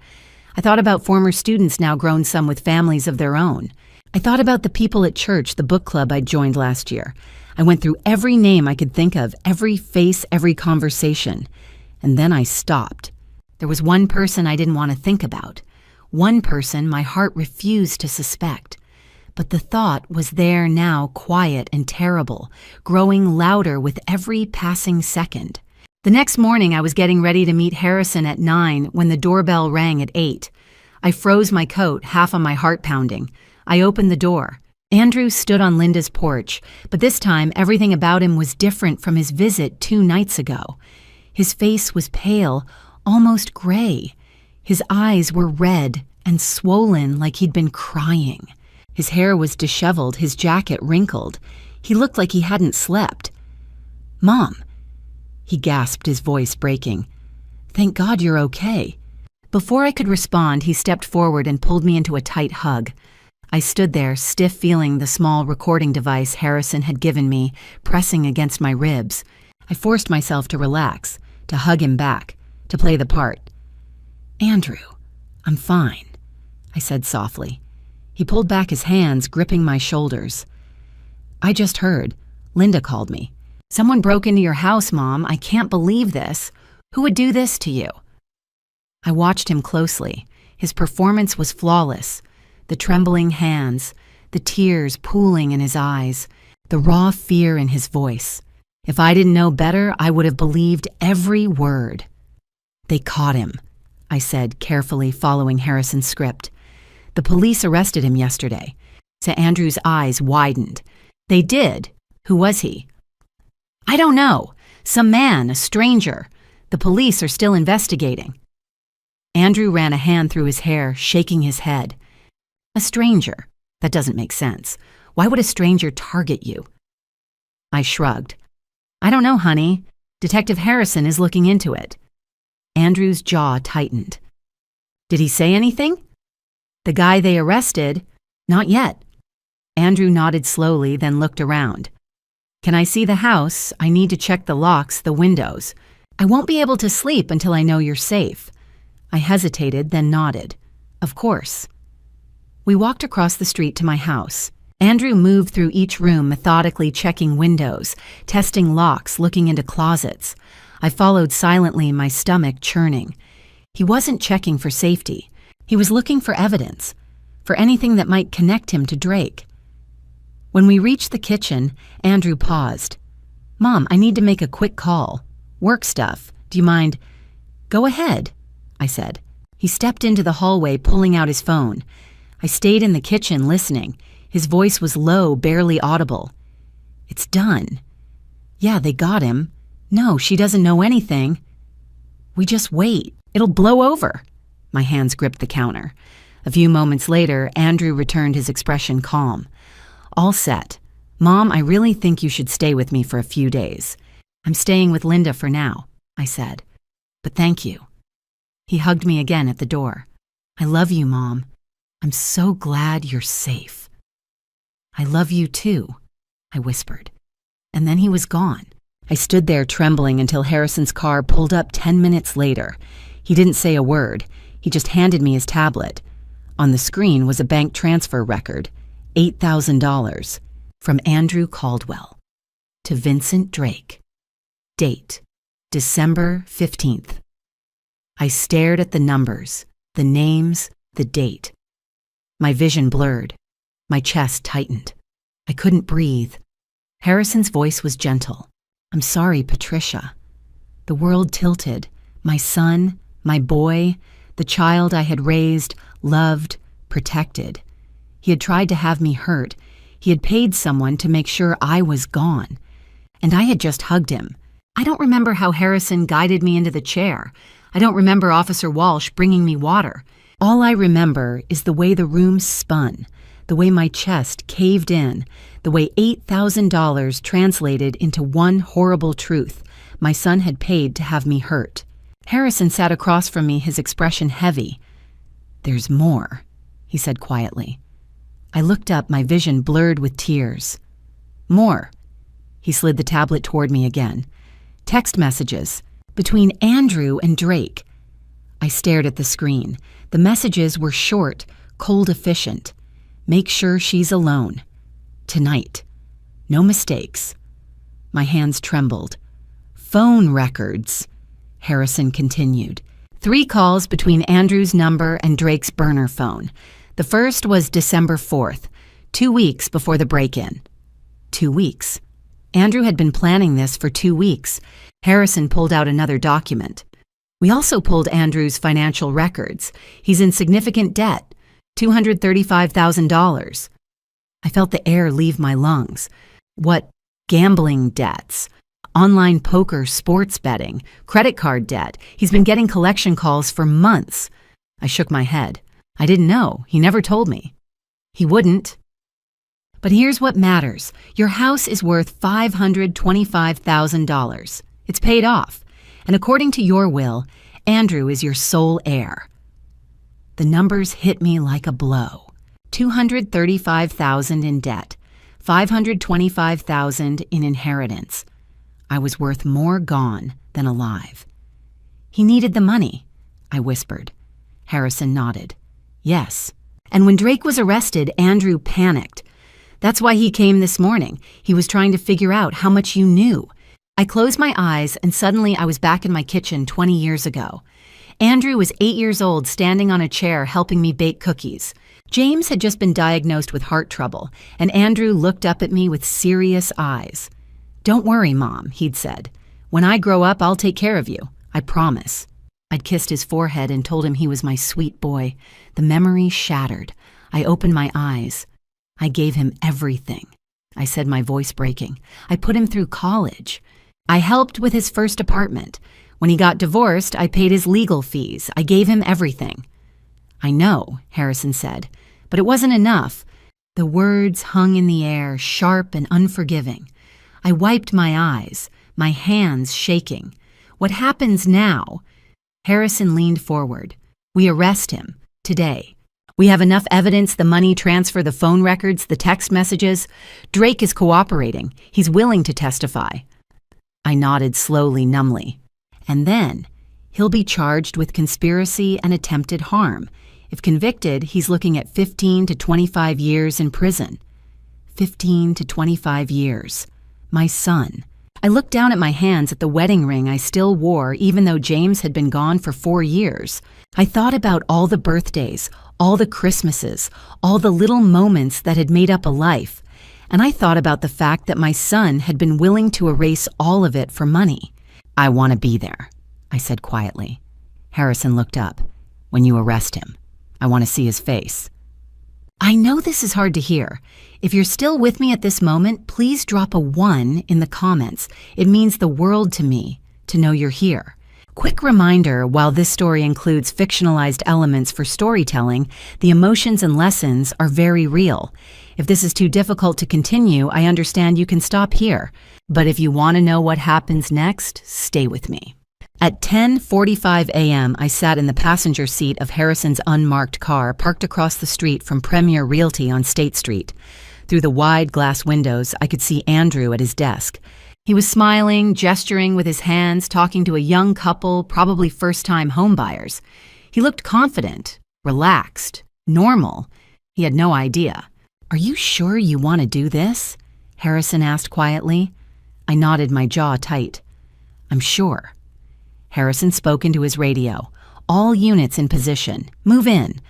I thought about former students now grown some with families of their own. I thought about the people at church, the book club I'd joined last year. I went through every name I could think of, every face, every conversation. And then I stopped. There was one person I didn't want to think about. One person my heart refused to suspect. But the thought was there now, quiet and terrible, growing louder with every passing second. The next morning I was getting ready to meet Harrison at 9 when the doorbell rang at 8. I froze my coat, half of my heart pounding. I opened the door. Andrew stood on Linda's porch, but this time everything about him was different from his visit 2 nights ago. His face was pale, almost gray. His eyes were red and swollen like he'd been crying. His hair was disheveled, his jacket wrinkled. He looked like he hadn't slept. "Mom," he gasped, his voice breaking. "Thank God you're okay." Before I could respond, he stepped forward and pulled me into a tight hug. I stood there, stiff feeling the small recording device Harrison had given me, pressing against my ribs. I forced myself to relax, to hug him back, to play the part. "Andrew, I'm fine," I said softly. He pulled back his hands, gripping my shoulders. "I just heard. Linda called me. Someone broke into your house, Mom. I can't believe this. Who would do this to you?" I watched him closely. His performance was flawless. The trembling hands, the tears pooling in his eyes, the raw fear in his voice. If I didn't know better, I would have believed every word. "They caught him," I said, carefully following Harrison's script. "The police arrested him yesterday." So Andrew's eyes widened. "They did? Who was he?" "I don't know. Some man, a stranger. The police are still investigating." Andrew ran a hand through his hair, shaking his head. "A stranger. That doesn't make sense. Why would a stranger target you? I shrugged. I don't know, honey. Detective Harrison is looking into it. Andrew's jaw tightened. Did he say anything? The guy they arrested? Not yet. Andrew nodded slowly, then looked around. Can I see the house? I need to check the locks, the windows. I won't be able to sleep until I know you're safe. I hesitated, then nodded. Of course. We walked across the street to my house. Andrew moved through each room, methodically checking windows, testing locks, looking into closets. I followed silently, my stomach churning. He wasn't checking for safety. He was looking for evidence, for anything that might connect him to Drake. When we reached the kitchen, Andrew paused. Mom, I need to make a quick call. Work stuff. Do you mind? Go ahead, I said. He stepped into the hallway, pulling out his phone. I stayed in the kitchen listening. His voice was low, barely audible. It's done. Yeah, they got him. No, she doesn't know anything. We just wait. It'll blow over. My hands gripped the counter. A few moments later, Andrew returned, his expression calm. All set. Mom, I really think you should stay with me for a few days. I'm staying with Linda for now, I said. But thank you. He hugged me again at the door. I love you, Mom. I'm so glad you're safe. I love you too, I whispered. And then he was gone. I stood there trembling until Harrison's car pulled up 10 minutes later. He didn't say a word. He just handed me his tablet. On the screen was a bank transfer record, $8,000, from Andrew Caldwell to Vincent Drake. Date, December 15th. I stared at the numbers, the names, the date. My vision blurred. My chest tightened. I couldn't breathe. Harrison's voice was gentle. I'm sorry, Patricia. The world tilted. My son, my boy, the child I had raised, loved, protected. He had tried to have me hurt. He had paid someone to make sure I was gone. And I had just hugged him. I don't remember how Harrison guided me into the chair. I don't remember Officer Walsh bringing me water. All I remember is the way the room spun, the way my chest caved in, the way $8,000 translated into one horrible truth. My son had paid to have me hurt. Harrison sat across from me, his expression heavy. There's more, he said quietly. I looked up, my vision blurred with tears. More. He slid the tablet toward me again. Text messages between Andrew and Drake. I stared at the screen. The messages were short, cold, efficient. Make sure she's alone. Tonight. No mistakes. My hands trembled. Phone records, Harrison continued. 3 calls between Andrew's number and Drake's burner phone. The first was December 4th, 2 weeks before the break-in. 2 weeks. Andrew had been planning this for 2 weeks. Harrison pulled out another document. We also pulled Andrew's financial records. He's in significant debt, $235,000. I felt the air leave my lungs. What gambling debts? Online poker, sports betting, credit card debt. He's been getting collection calls for months. I shook my head. I didn't know. He never told me. He wouldn't. But here's what matters. Your house is worth $525,000. It's paid off. And according to your will, Andrew is your sole heir. The numbers hit me like a blow. $235,000 in debt, $525,000 in inheritance. I was worth more gone than alive. He needed the money, I whispered. Harrison nodded. Yes. And when Drake was arrested, Andrew panicked. That's why he came this morning. He was trying to figure out how much you knew. I closed my eyes, and suddenly I was back in my kitchen 20 years ago. Andrew was 8 years old, standing on a chair helping me bake cookies. James had just been diagnosed with heart trouble, and Andrew looked up at me with serious eyes. Don't worry, Mom, he'd said. When I grow up, I'll take care of you. I promise. I'd kissed his forehead and told him he was my sweet boy. The memory shattered. I opened my eyes. I gave him everything. I said, my voice breaking. I put him through college. I helped with his first apartment. When he got divorced, I paid his legal fees. I gave him everything. I know, Harrison said, but it wasn't enough. The words hung in the air, sharp and unforgiving. I wiped my eyes, my hands shaking. What happens now? Harrison leaned forward. We arrest him. Today. We have enough evidence, the money transfer, the phone records, the text messages. Drake is cooperating. He's willing to testify. I nodded slowly, numbly. And then, he'll be charged with conspiracy and attempted harm. If convicted, he's looking at 15 to 25 years in prison. 15 to 25 years. My son. I looked down at my hands at the wedding ring I still wore even though James had been gone for 4 years. I thought about all the birthdays, all the Christmases, all the little moments that had made up a life. And I thought about the fact that my son had been willing to erase all of it for money. I want to be there, I said quietly. Harrison looked up. When you arrest him, I want to see his face. I know this is hard to hear. If you're still with me at this moment, please drop a 1 in the comments. It means the world to me to know you're here. Quick reminder, while this story includes fictionalized elements for storytelling, the emotions and lessons are very real. If this is too difficult to continue, I understand you can stop here. But if you want to know what happens next, stay with me. At 10:45 a.m., I sat in the passenger seat of Harrison's unmarked car parked across the street from Premier Realty on State Street. Through the wide glass windows, I could see Andrew at his desk. He was smiling, gesturing with his hands, talking to a young couple, probably first-time homebuyers. He looked confident, relaxed, normal. He had no idea. "Are you sure you want to do this?" Harrison asked quietly. I nodded, my jaw tight. "I'm sure." Harrison spoke into his radio. "All units in position. Move in."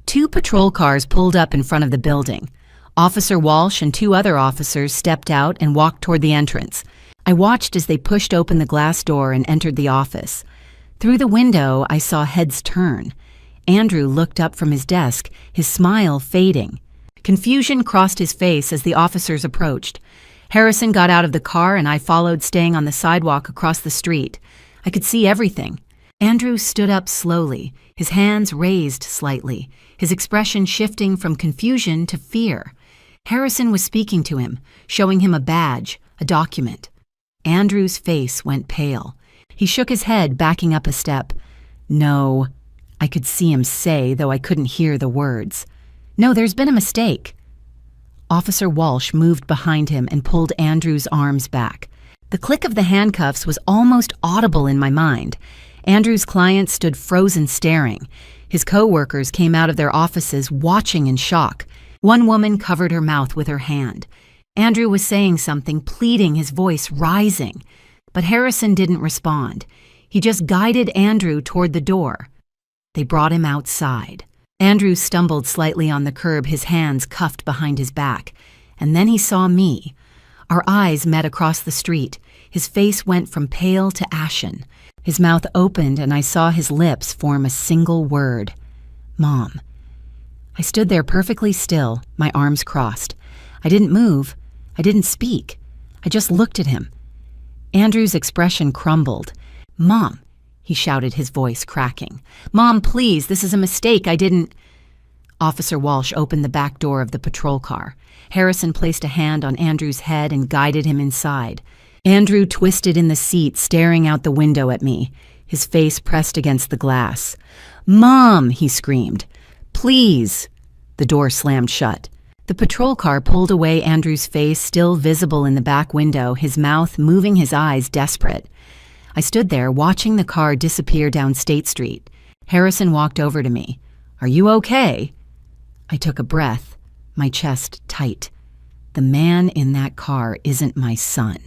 2 patrol cars pulled up in front of the building. Officer Walsh and 2 other officers stepped out and walked toward the entrance. I watched as they pushed open the glass door and entered the office. Through the window, I saw heads turn. Andrew looked up from his desk, his smile fading. Confusion crossed his face as the officers approached. Harrison got out of the car and I followed, staying on the sidewalk across the street. I could see everything. Andrew stood up slowly, his hands raised slightly, his expression shifting from confusion to fear. Harrison was speaking to him, showing him a badge, a document. Andrew's face went pale. He shook his head, backing up a step. "No," I could see him say, though I couldn't hear the words. "No, there's been a mistake." Officer Walsh moved behind him and pulled Andrew's arms back. The click of the handcuffs was almost audible in my mind. Andrew's client stood frozen, staring. His co-workers came out of their offices, watching in shock. One woman covered her mouth with her hand. Andrew was saying something, pleading, his voice rising. But Harrison didn't respond. He just guided Andrew toward the door. They brought him outside. Andrew stumbled slightly on the curb, his hands cuffed behind his back. And then he saw me. Our eyes met across the street. His face went from pale to ashen. His mouth opened and I saw his lips form a single word. "Mom." I stood there perfectly still, my arms crossed. I didn't move. I didn't speak. I just looked at him. Andrew's expression crumbled. "Mom," he shouted, his voice cracking. "Mom, please, this is a mistake. I didn't—" Officer Walsh opened the back door of the patrol car. Harrison placed a hand on Andrew's head and guided him inside. Andrew twisted in the seat, staring out the window at me, his face pressed against the glass. "Mom," he screamed. "Please." The door slammed shut. The patrol car pulled away, Andrew's face still visible in the back window, his mouth moving, his eyes desperate. I stood there, watching the car disappear down State Street. Harrison walked over to me. "Are you okay?" I took a breath, my chest tight. "The man in that car isn't my son."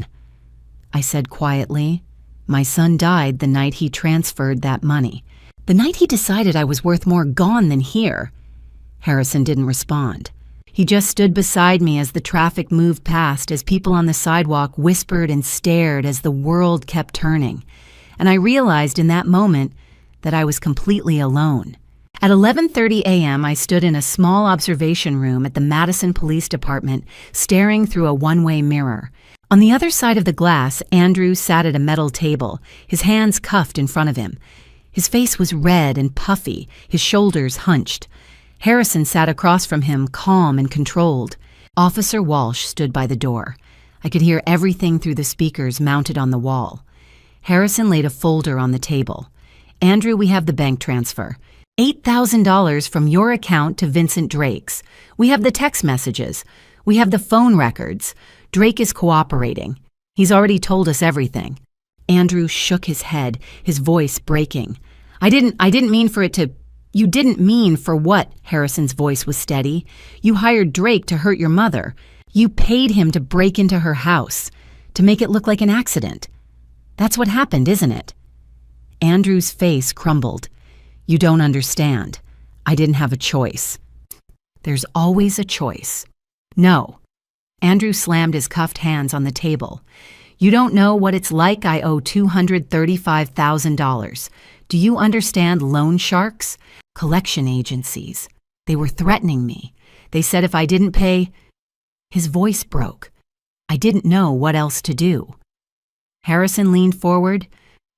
I said quietly, "My son died the night he transferred that money. The night he decided I was worth more gone than here." Harrison didn't respond. He just stood beside me as the traffic moved past, as people on the sidewalk whispered and stared as the world kept turning. And I realized in that moment that I was completely alone. At 11:30 a.m., I stood in a small observation room at the Madison Police Department, staring through a one-way mirror. On the other side of the glass, Andrew sat at a metal table, his hands cuffed in front of him. His face was red and puffy, his shoulders hunched. Harrison sat across from him, calm and controlled. Officer Walsh stood by the door. I could hear everything through the speakers mounted on the wall. Harrison laid a folder on the table. Andrew, we have the bank transfer. $8,000 from your account to Vincent Drake's. We have the text messages. We have the phone records. Drake is cooperating. He's already told us everything. Andrew shook his head, his voice breaking. I didn't mean for it to... You didn't mean for what? Harrison's voice was steady. You hired Drake to hurt your mother. You paid him to break into her house, to make it look like an accident. That's what happened, isn't it? Andrew's face crumbled. You don't understand. I didn't have a choice. There's always a choice. No. Andrew slammed his cuffed hands on the table. You don't know what it's like. I owe $235,000. Do you understand loan sharks? Collection agencies. They were threatening me. They said if I didn't pay... His voice broke. I didn't know what else to do. Harrison leaned forward.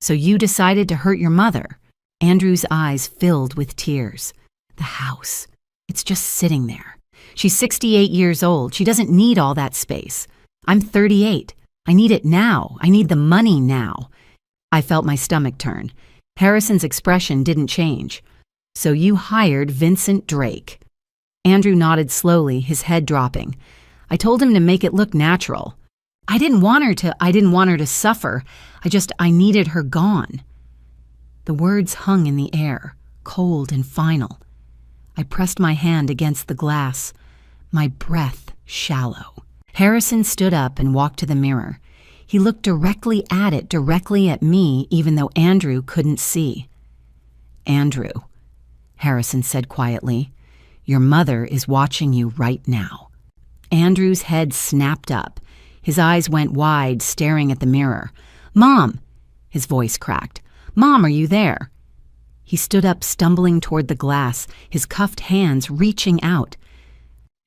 So you decided to hurt your mother? Andrew's eyes filled with tears. The house. It's just sitting there. She's 68 years old. She doesn't need all that space. I'm 38. I need it now. I need the money now. I felt my stomach turn. Harrison's expression didn't change. So you hired Vincent Drake. Andrew nodded slowly, his head dropping. I told him to make it look natural. I didn't want her to suffer. I needed her gone. The words hung in the air, cold and final. I pressed my hand against the glass, my breath shallow. Harrison stood up and walked to the mirror. He looked directly at me, even though Andrew couldn't see. Andrew, Harrison said quietly, your mother is watching you right now. Andrew's head snapped up. His eyes went wide, staring at the mirror. Mom! His voice cracked. Mom, are you there? He stood up, stumbling toward the glass, his cuffed hands reaching out.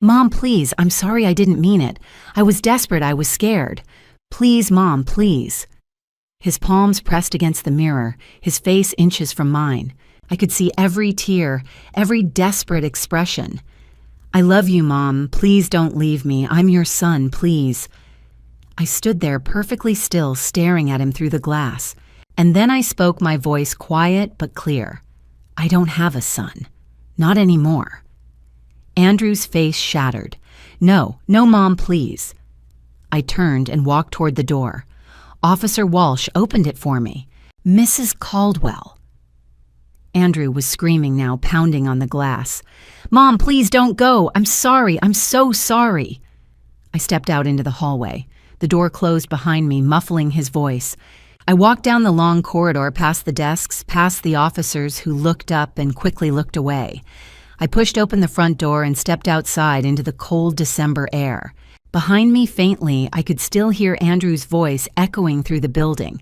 Mom, please, I'm sorry, I didn't mean it. I was desperate, I was scared. Please, Mom, please. His palms pressed against the mirror, his face inches from mine. I could see every tear, every desperate expression. I love you, Mom. Please don't leave me. I'm your son, please. I stood there perfectly still, staring at him through the glass. And then I spoke, my voice quiet but clear. I don't have a son. Not anymore. Andrew's face shattered. No, Mom, please. I turned and walked toward the door. Officer Walsh opened it for me. Mrs. Caldwell. Andrew was screaming now, pounding on the glass. Mom, please don't go. I'm sorry. I'm so sorry. I stepped out into the hallway. The door closed behind me, muffling his voice. I walked down the long corridor, past the desks, past the officers who looked up and quickly looked away. I pushed open the front door and stepped outside into the cold December air. Behind me, faintly, I could still hear Andrew's voice echoing through the building.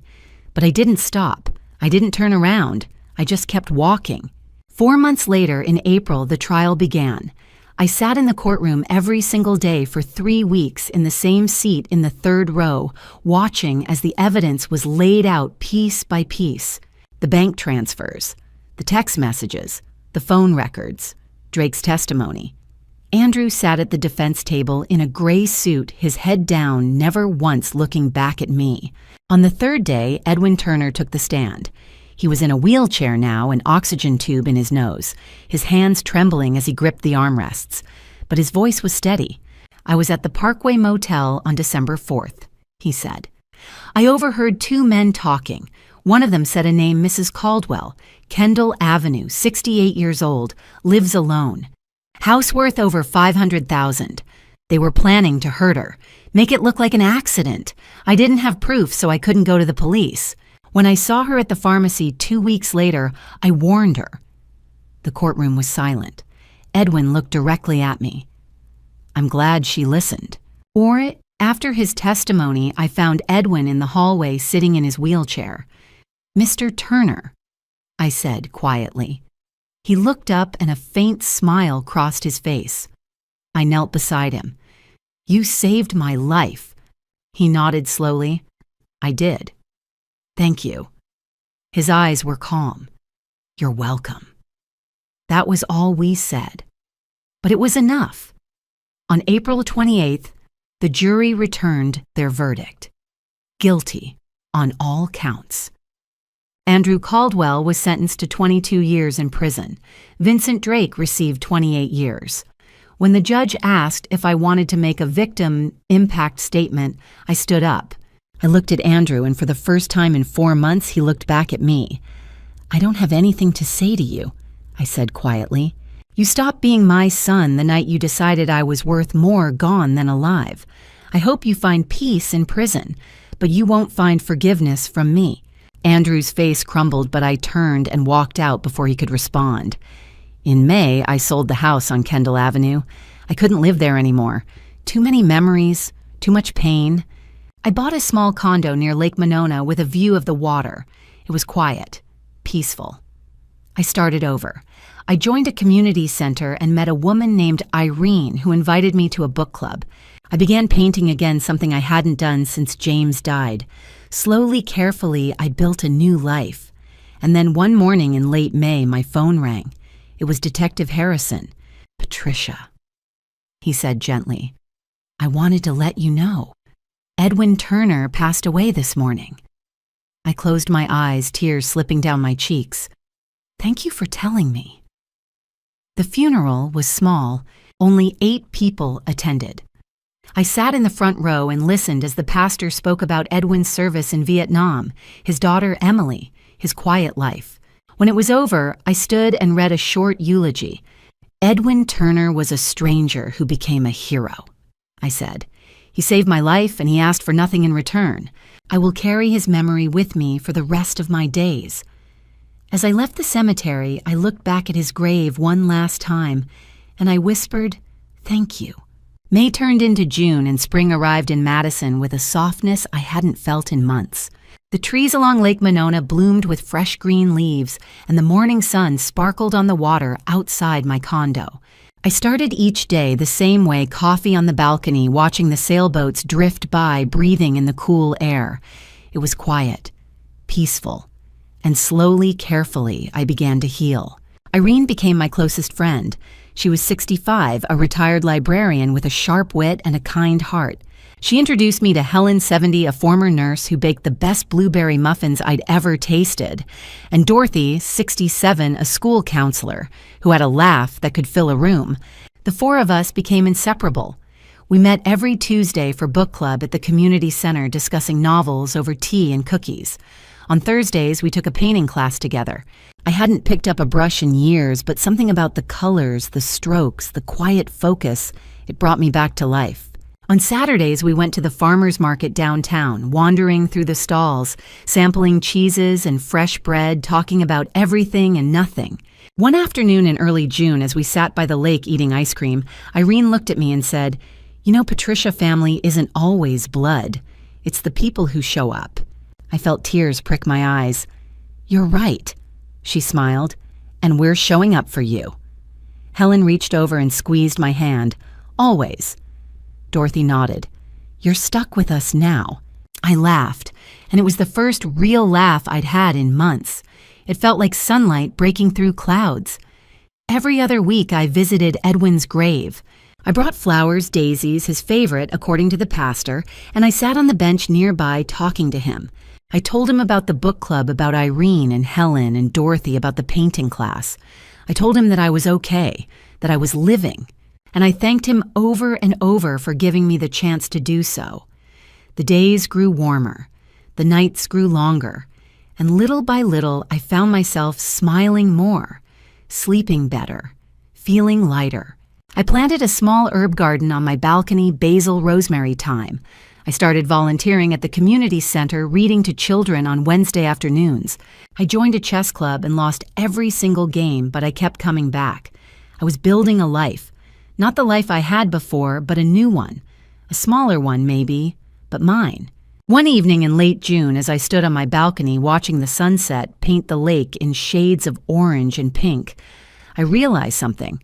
But I didn't stop. I didn't turn around. I just kept walking. 4 months later, in April, the trial began. I sat in the courtroom every single day for 3 weeks in the same seat in the third row, watching as the evidence was laid out piece by piece. The bank transfers, the text messages, the phone records, Drake's testimony. Andrew sat at the defense table in a gray suit, his head down, never once looking back at me. On the third day, Edwin Turner took the stand. He was in a wheelchair now, an oxygen tube in his nose, his hands trembling as he gripped the armrests. But his voice was steady. I was at the Parkway Motel on December 4th, he said. I overheard 2 men talking. One of them said a name, Mrs. Caldwell, Kendall Avenue, 68 years old, lives alone. House worth over $500,000. They were planning to hurt her, make it look like an accident. I didn't have proof, so I couldn't go to the police. When I saw her at the pharmacy 2 weeks later, I warned her. The courtroom was silent. Edwin looked directly at me. I'm glad she listened. After his testimony, I found Edwin in the hallway sitting in his wheelchair. Mr. Turner, I said quietly. He looked up and a faint smile crossed his face. I knelt beside him. You saved my life. He nodded slowly. I did. Thank you. His eyes were calm. You're welcome. That was all we said. But it was enough. On April 28th, the jury returned their verdict. Guilty on all counts. Andrew Caldwell was sentenced to 22 years in prison. Vincent Drake received 28 years. When the judge asked if I wanted to make a victim impact statement, I stood up. I looked at Andrew, and for the first time in 4 months, he looked back at me. "I don't have anything to say to you," I said quietly. "You stopped being my son the night you decided I was worth more gone than alive. I hope you find peace in prison, but you won't find forgiveness from me." Andrew's face crumbled, but I turned and walked out before he could respond. In May, I sold the house on Kendall Avenue. I couldn't live there anymore. Too many memories, too much pain. I bought a small condo near Lake Monona with a view of the water. It was quiet, peaceful. I started over. I joined a community center and met a woman named Irene who invited me to a book club. I began painting again, something I hadn't done since James died. Slowly, carefully, I built a new life. And then one morning in late May, my phone rang. It was Detective Harrison. "Patricia," he said gently, "I wanted to let you know. Edwin Turner passed away this morning." I closed my eyes, tears slipping down my cheeks. "Thank you for telling me." The funeral was small. Only 8 people attended. I sat in the front row and listened as the pastor spoke about Edwin's service in Vietnam, his daughter Emily, his quiet life. When it was over, I stood and read a short eulogy. "Edwin Turner was a stranger who became a hero," I said. "He saved my life and he asked for nothing in return. I will carry his memory with me for the rest of my days." As I left the cemetery, I looked back at his grave one last time, and I whispered, "Thank you." May turned into June and spring arrived in Madison with a softness I hadn't felt in months. The trees along Lake Monona bloomed with fresh green leaves, and the morning sun sparkled on the water outside my condo. I started each day the same way, coffee on the balcony, watching the sailboats drift by, breathing in the cool air. It was quiet, peaceful, and slowly, carefully, I began to heal. Irene became my closest friend. She was 65, a retired librarian with a sharp wit and a kind heart. She introduced me to Helen, 70, a former nurse who baked the best blueberry muffins I'd ever tasted, and Dorothy, 67, a school counselor who had a laugh that could fill a room. The 4 of us became inseparable. We met every Tuesday for book club at the community center, discussing novels over tea and cookies. On Thursdays, we took a painting class together. I hadn't picked up a brush in years, but something about the colors, the strokes, the quiet focus, it brought me back to life. On Saturdays, we went to the farmer's market downtown, wandering through the stalls, sampling cheeses and fresh bread, talking about everything and nothing. One afternoon in early June, as we sat by the lake eating ice cream, Irene looked at me and said, "You know, Patricia family isn't always blood. It's the people who show up." I felt tears prick my eyes. "You're right," she smiled, "and we're showing up for you." Helen reached over and squeezed my hand. "Always." Dorothy nodded. "You're stuck with us now." I laughed, and it was the first real laugh I'd had in months. It felt like sunlight breaking through clouds. Every other week I visited Edwin's grave. I brought flowers, daisies, his favorite, according to the pastor, and I sat on the bench nearby talking to him. I told him about the book club, about Irene and Helen and Dorothy, about the painting class. I told him that I was okay, that I was living, and I thanked him over and over for giving me the chance to do so. The days grew warmer, the nights grew longer, and little by little I found myself smiling more, sleeping better, feeling lighter. I planted a small herb garden on my balcony, basil rosemary thyme. I started volunteering at the community center, reading to children on Wednesday afternoons. I joined a chess club and lost every single game, but I kept coming back. I was building a life. Not the life I had before, but a new one. A smaller one, maybe, but mine. One evening in late June, as I stood on my balcony watching the sunset paint the lake in shades of orange and pink, I realized something.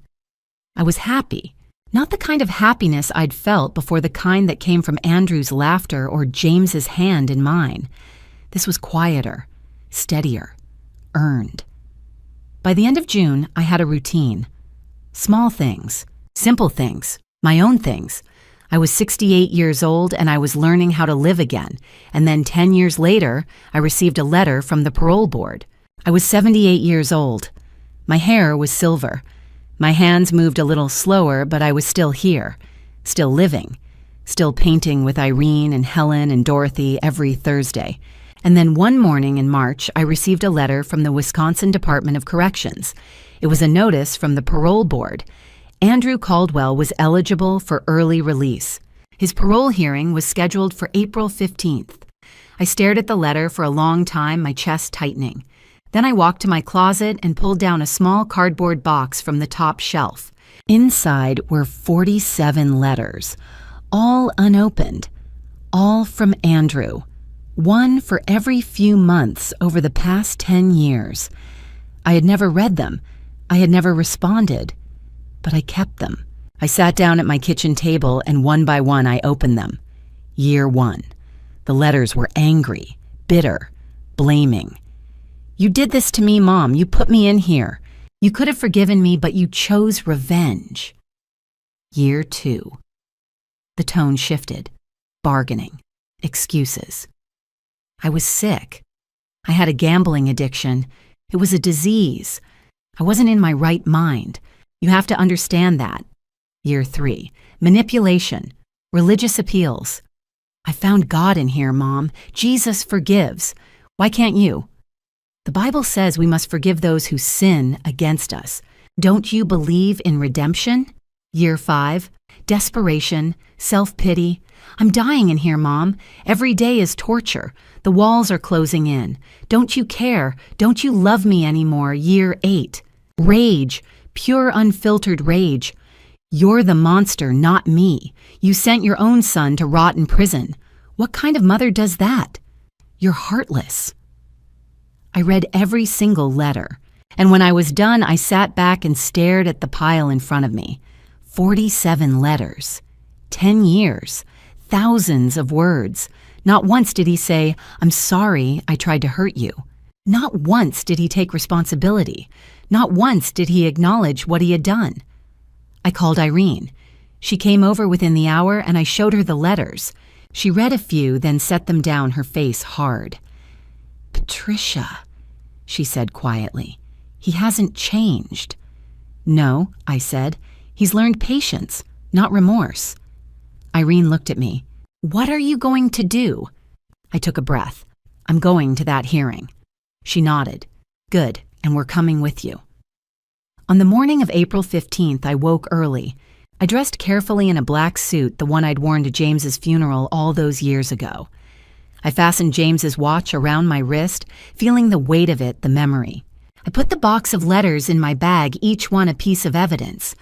I was happy. Not the kind of happiness I'd felt before, the kind that came from Andrew's laughter or James's hand in mine. This was quieter, steadier, earned. By the end of June, I had a routine. Small things. Simple things, my own things. I was 68 years old and I was learning how to live again. And then 10 years later, I received a letter from the parole board. I was 78 years old. My hair was silver. My hands moved a little slower, but I was still here, still living, still painting with Irene and Helen and Dorothy every Thursday. And then one morning in March, I received a letter from the Wisconsin Department of Corrections. It was a notice from the parole board. Andrew Caldwell was eligible for early release. His parole hearing was scheduled for April 15th. I stared at the letter for a long time, my chest tightening. Then I walked to my closet and pulled down a small cardboard box from the top shelf. Inside were 47 letters, all unopened, all from Andrew. One for every few months over the past 10 years. I had never read them. I had never responded. But I kept them. I sat down at my kitchen table and one by one I opened them. Year 1. The letters were angry, bitter, blaming. You did this to me, Mom. You put me in here. You could have forgiven me, but you chose revenge. Year 2. The tone shifted. Bargaining. Excuses. I was sick. I had a gambling addiction. It was a disease. I wasn't in my right mind. You have to understand that. Year 3. Manipulation. Religious appeals. I found God in here, Mom. Jesus forgives. Why can't you? The Bible says we must forgive those who sin against us. Don't you believe in redemption? Year 5. Desperation, self-pity. I'm dying in here, Mom. Every day is torture. The walls are closing in. Don't you care? Don't you love me anymore? Year 8. Rage, pure unfiltered rage. You're the monster, not me. You sent your own son to rot in prison. What kind of mother does that? You're heartless. I read every single letter, and when I was done, I sat back and stared at the pile in front of me. 47 letters, 10 years, thousands of words. Not once did he say, I'm sorry I tried to hurt you. Not once did he take responsibility. Not once did he acknowledge what he had done. I called Irene. She came over within the hour and I showed her the letters. She read a few, then set them down, her face hard. Patricia, she said quietly, he hasn't changed. No, I said, he's learned patience, not remorse. Irene looked at me. What are you going to do? I took a breath. I'm going to that hearing. She nodded. Good, and we're coming with you. On the morning of April 15th, I woke early. I dressed carefully in a black suit, the one I'd worn to James's funeral all those years ago. I fastened James's watch around my wrist, feeling the weight of it, the memory. I put the box of letters in my bag, each one a piece of evidence.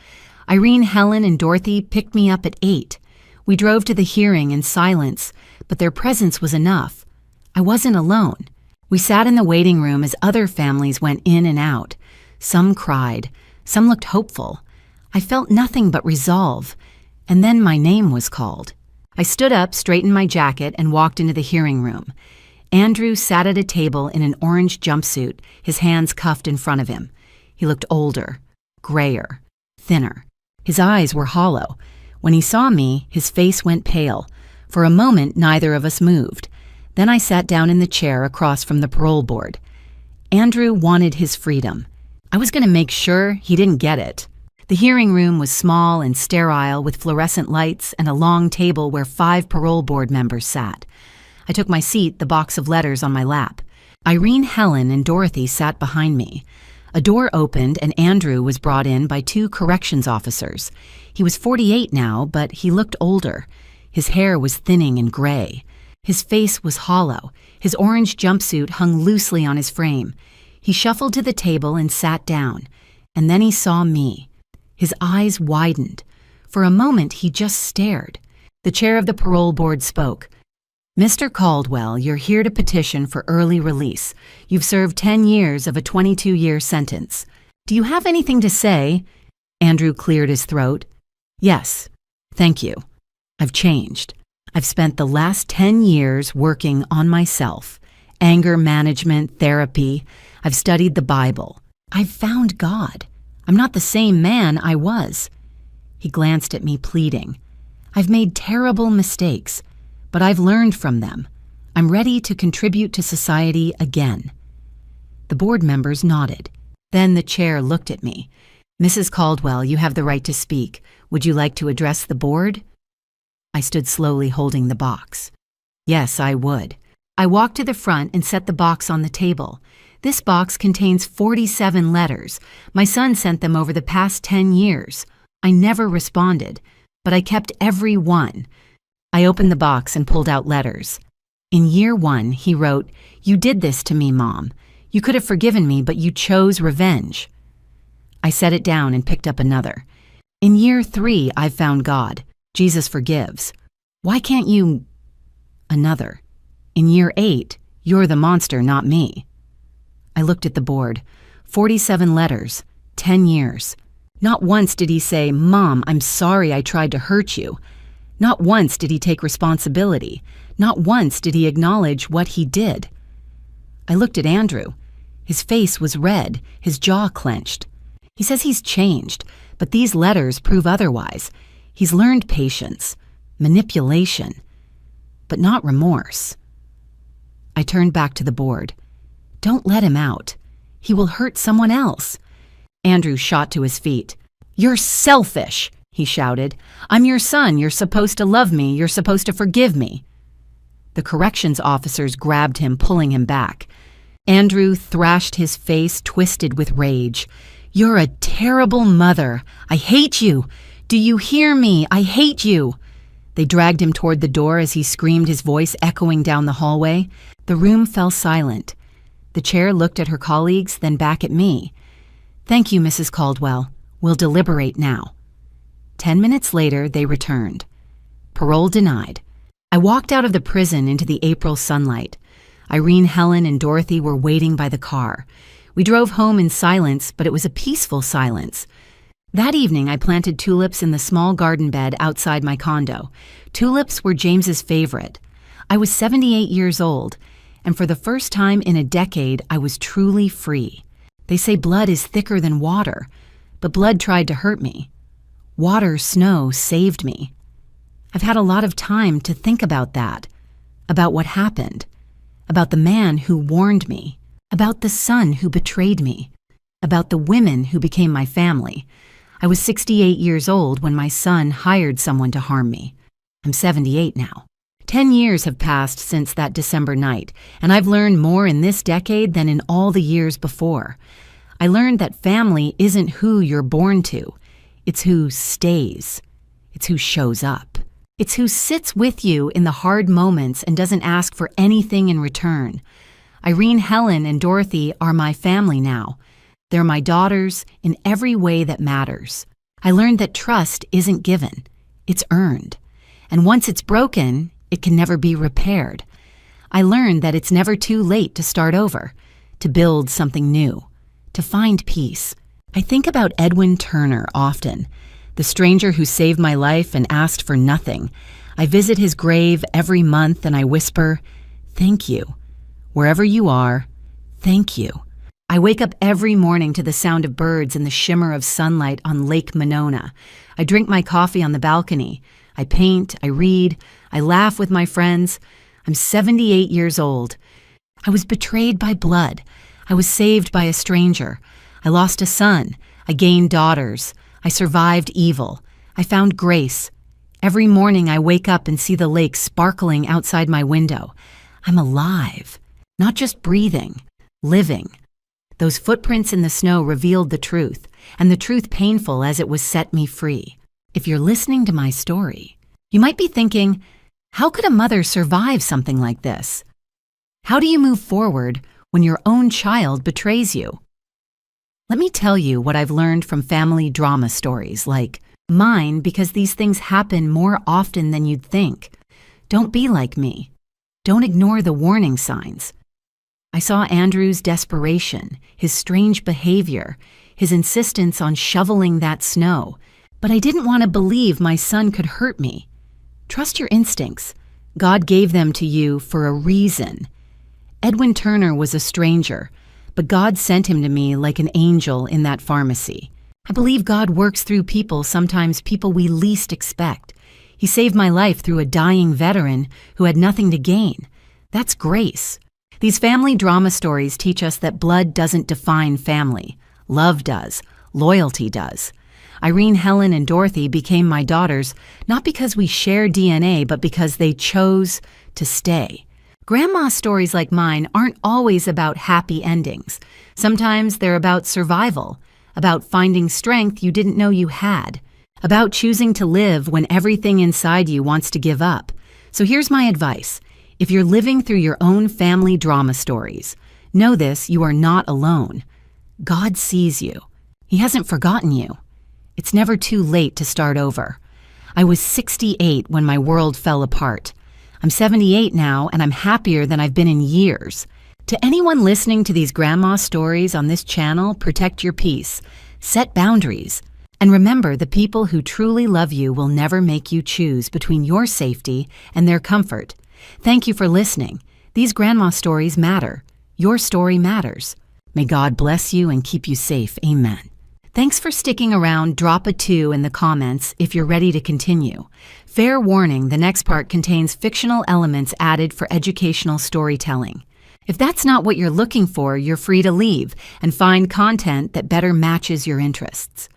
Irene, Helen, and Dorothy picked me up at 8. We drove to the hearing in silence, but their presence was enough. I wasn't alone. We sat in the waiting room as other families went in and out. Some cried. Some looked hopeful. I felt nothing but resolve. And then my name was called. I stood up, straightened my jacket, and walked into the hearing room. Andrew sat at a table in an orange jumpsuit, his hands cuffed in front of him. He looked older, grayer, thinner. His eyes were hollow. When he saw me, his face went pale. For a moment, neither of us moved. Then I sat down in the chair across from the parole board. Andrew wanted his freedom. I was going to make sure he didn't get it. The hearing room was small and sterile with fluorescent lights and a long table where 5 parole board members sat. I took my seat, the box of letters on my lap. Irene, Helen, and Dorothy sat behind me. A door opened and Andrew was brought in by 2 corrections officers. He was 48 now, but he looked older. His hair was thinning and gray. His face was hollow. His orange jumpsuit hung loosely on his frame. He shuffled to the table and sat down. And then he saw me. His eyes widened. For a moment, he just stared. The chair of the parole board spoke. Mr. Caldwell, you're here to petition for early release. You've served 10 years of a 22-year sentence. Do you have anything to say? Andrew cleared his throat. Yes, thank you. I've changed. I've spent the last 10 years working on myself. Anger management, therapy. I've studied the Bible. I've found God. I'm not the same man I was. He glanced at me, pleading. I've made terrible mistakes, but I've learned from them. I'm ready to contribute to society again. The board members nodded. Then the chair looked at me. Mrs. Caldwell, you have the right to speak. Would you like to address the board? I stood slowly holding the box. Yes, I would. I walked to the front and set the box on the table. This box contains 47 letters. My son sent them over the past 10 years. I never responded, but I kept every one. I opened the box and pulled out letters. In year 1, he wrote, "You did this to me, Mom. You could have forgiven me, but you chose revenge." I set it down and picked up another. In year 3, I've found God. Jesus forgives. Why can't you... Another. In year 8, you're the monster, not me. I looked at the board. 47 letters, 10 years. Not once did he say, "Mom, I'm sorry I tried to hurt you." Not once did he take responsibility. Not once did he acknowledge what he did. I looked at Andrew. His face was red, his jaw clenched. He says he's changed, but these letters prove otherwise. He's learned patience, manipulation, but not remorse. I turned back to the board. Don't let him out. He will hurt someone else. Andrew shot to his feet. You're selfish, he shouted. I'm your son. You're supposed to love me. You're supposed to forgive me. The corrections officers grabbed him, pulling him back. Andrew thrashed his face, twisted with rage. You're a terrible mother. I hate you. Do you hear me? I hate you. They dragged him toward the door as he screamed, his voice echoing down the hallway. The room fell silent. The chair looked at her colleagues, then back at me. Thank you, Mrs. Caldwell. We'll deliberate now. 10 minutes later, they returned. Parole denied. I walked out of the prison into the April sunlight. Irene, Helen, and Dorothy were waiting by the car. We drove home in silence, but it was a peaceful silence. That evening, I planted tulips in the small garden bed outside my condo. Tulips were James's favorite. I was 78 years old, and for the first time in a decade, I was truly free. They say blood is thicker than water, but blood tried to hurt me. Water, snow, saved me. I've had a lot of time to think about that, about what happened, about the man who warned me, about the son who betrayed me, about the women who became my family. I was 68 years old when my son hired someone to harm me. I'm 78 now. 10 years have passed since that December night, and I've learned more in this decade than in all the years before. I learned that family isn't who you're born to. It's who stays. It's who shows up. It's who sits with you in the hard moments and doesn't ask for anything in return. Irene, Helen, and Dorothy are my family now. They're my daughters in every way that matters. I learned that trust isn't given. It's earned. And once it's broken, it can never be repaired. I learned that it's never too late to start over, to build something new, to find peace. I think about Edwin Turner often, the stranger who saved my life and asked for nothing. I visit his grave every month and I whisper, "Thank you. Wherever you are, thank you." I wake up every morning to the sound of birds and the shimmer of sunlight on Lake Monona. I drink my coffee on the balcony. I paint, I read, I laugh with my friends. I'm 78 years old. I was betrayed by blood. I was saved by a stranger. I lost a son. I gained daughters. I survived evil. I found grace. Every morning I wake up and see the lake sparkling outside my window. I'm alive, not just breathing, living. Those footprints in the snow revealed the truth, and the truth painful as it was set me free. If you're listening to my story, you might be thinking, how could a mother survive something like this? How do you move forward when your own child betrays you? Let me tell you what I've learned from family drama stories like mine, because these things happen more often than you'd think. Don't be like me. Don't ignore the warning signs. I saw Andrew's desperation, his strange behavior, his insistence on shoveling that snow, but I didn't want to believe my son could hurt me. Trust your instincts. God gave them to you for a reason. Edwin Turner was a stranger, but God sent him to me like an angel in that pharmacy. I believe God works through people, sometimes people we least expect. He saved my life through a dying veteran who had nothing to gain. That's grace. These family drama stories teach us that blood doesn't define family. Love does. Loyalty does. Irene, Helen, and Dorothy became my daughters not because we share DNA, but because they chose to stay. Grandma's stories like mine aren't always about happy endings. Sometimes they're about survival, about finding strength you didn't know you had, about choosing to live when everything inside you wants to give up. So here's my advice. If you're living through your own family drama stories, know this: you are not alone. God sees you. He hasn't forgotten you. It's never too late to start over. I was 68 when my world fell apart. I'm 78 now, and I'm happier than I've been in years. To anyone listening to these grandma stories on this channel, protect your peace, set boundaries, and remember, the people who truly love you will never make you choose between your safety and their comfort. Thank you for listening. These grandma stories matter. Your story matters. May God bless you and keep you safe. Amen. Thanks for sticking around. Drop a 2 in the comments if you're ready to continue. Fair warning, the next part contains fictional elements added for educational storytelling. If that's not what you're looking for, you're free to leave and find content that better matches your interests.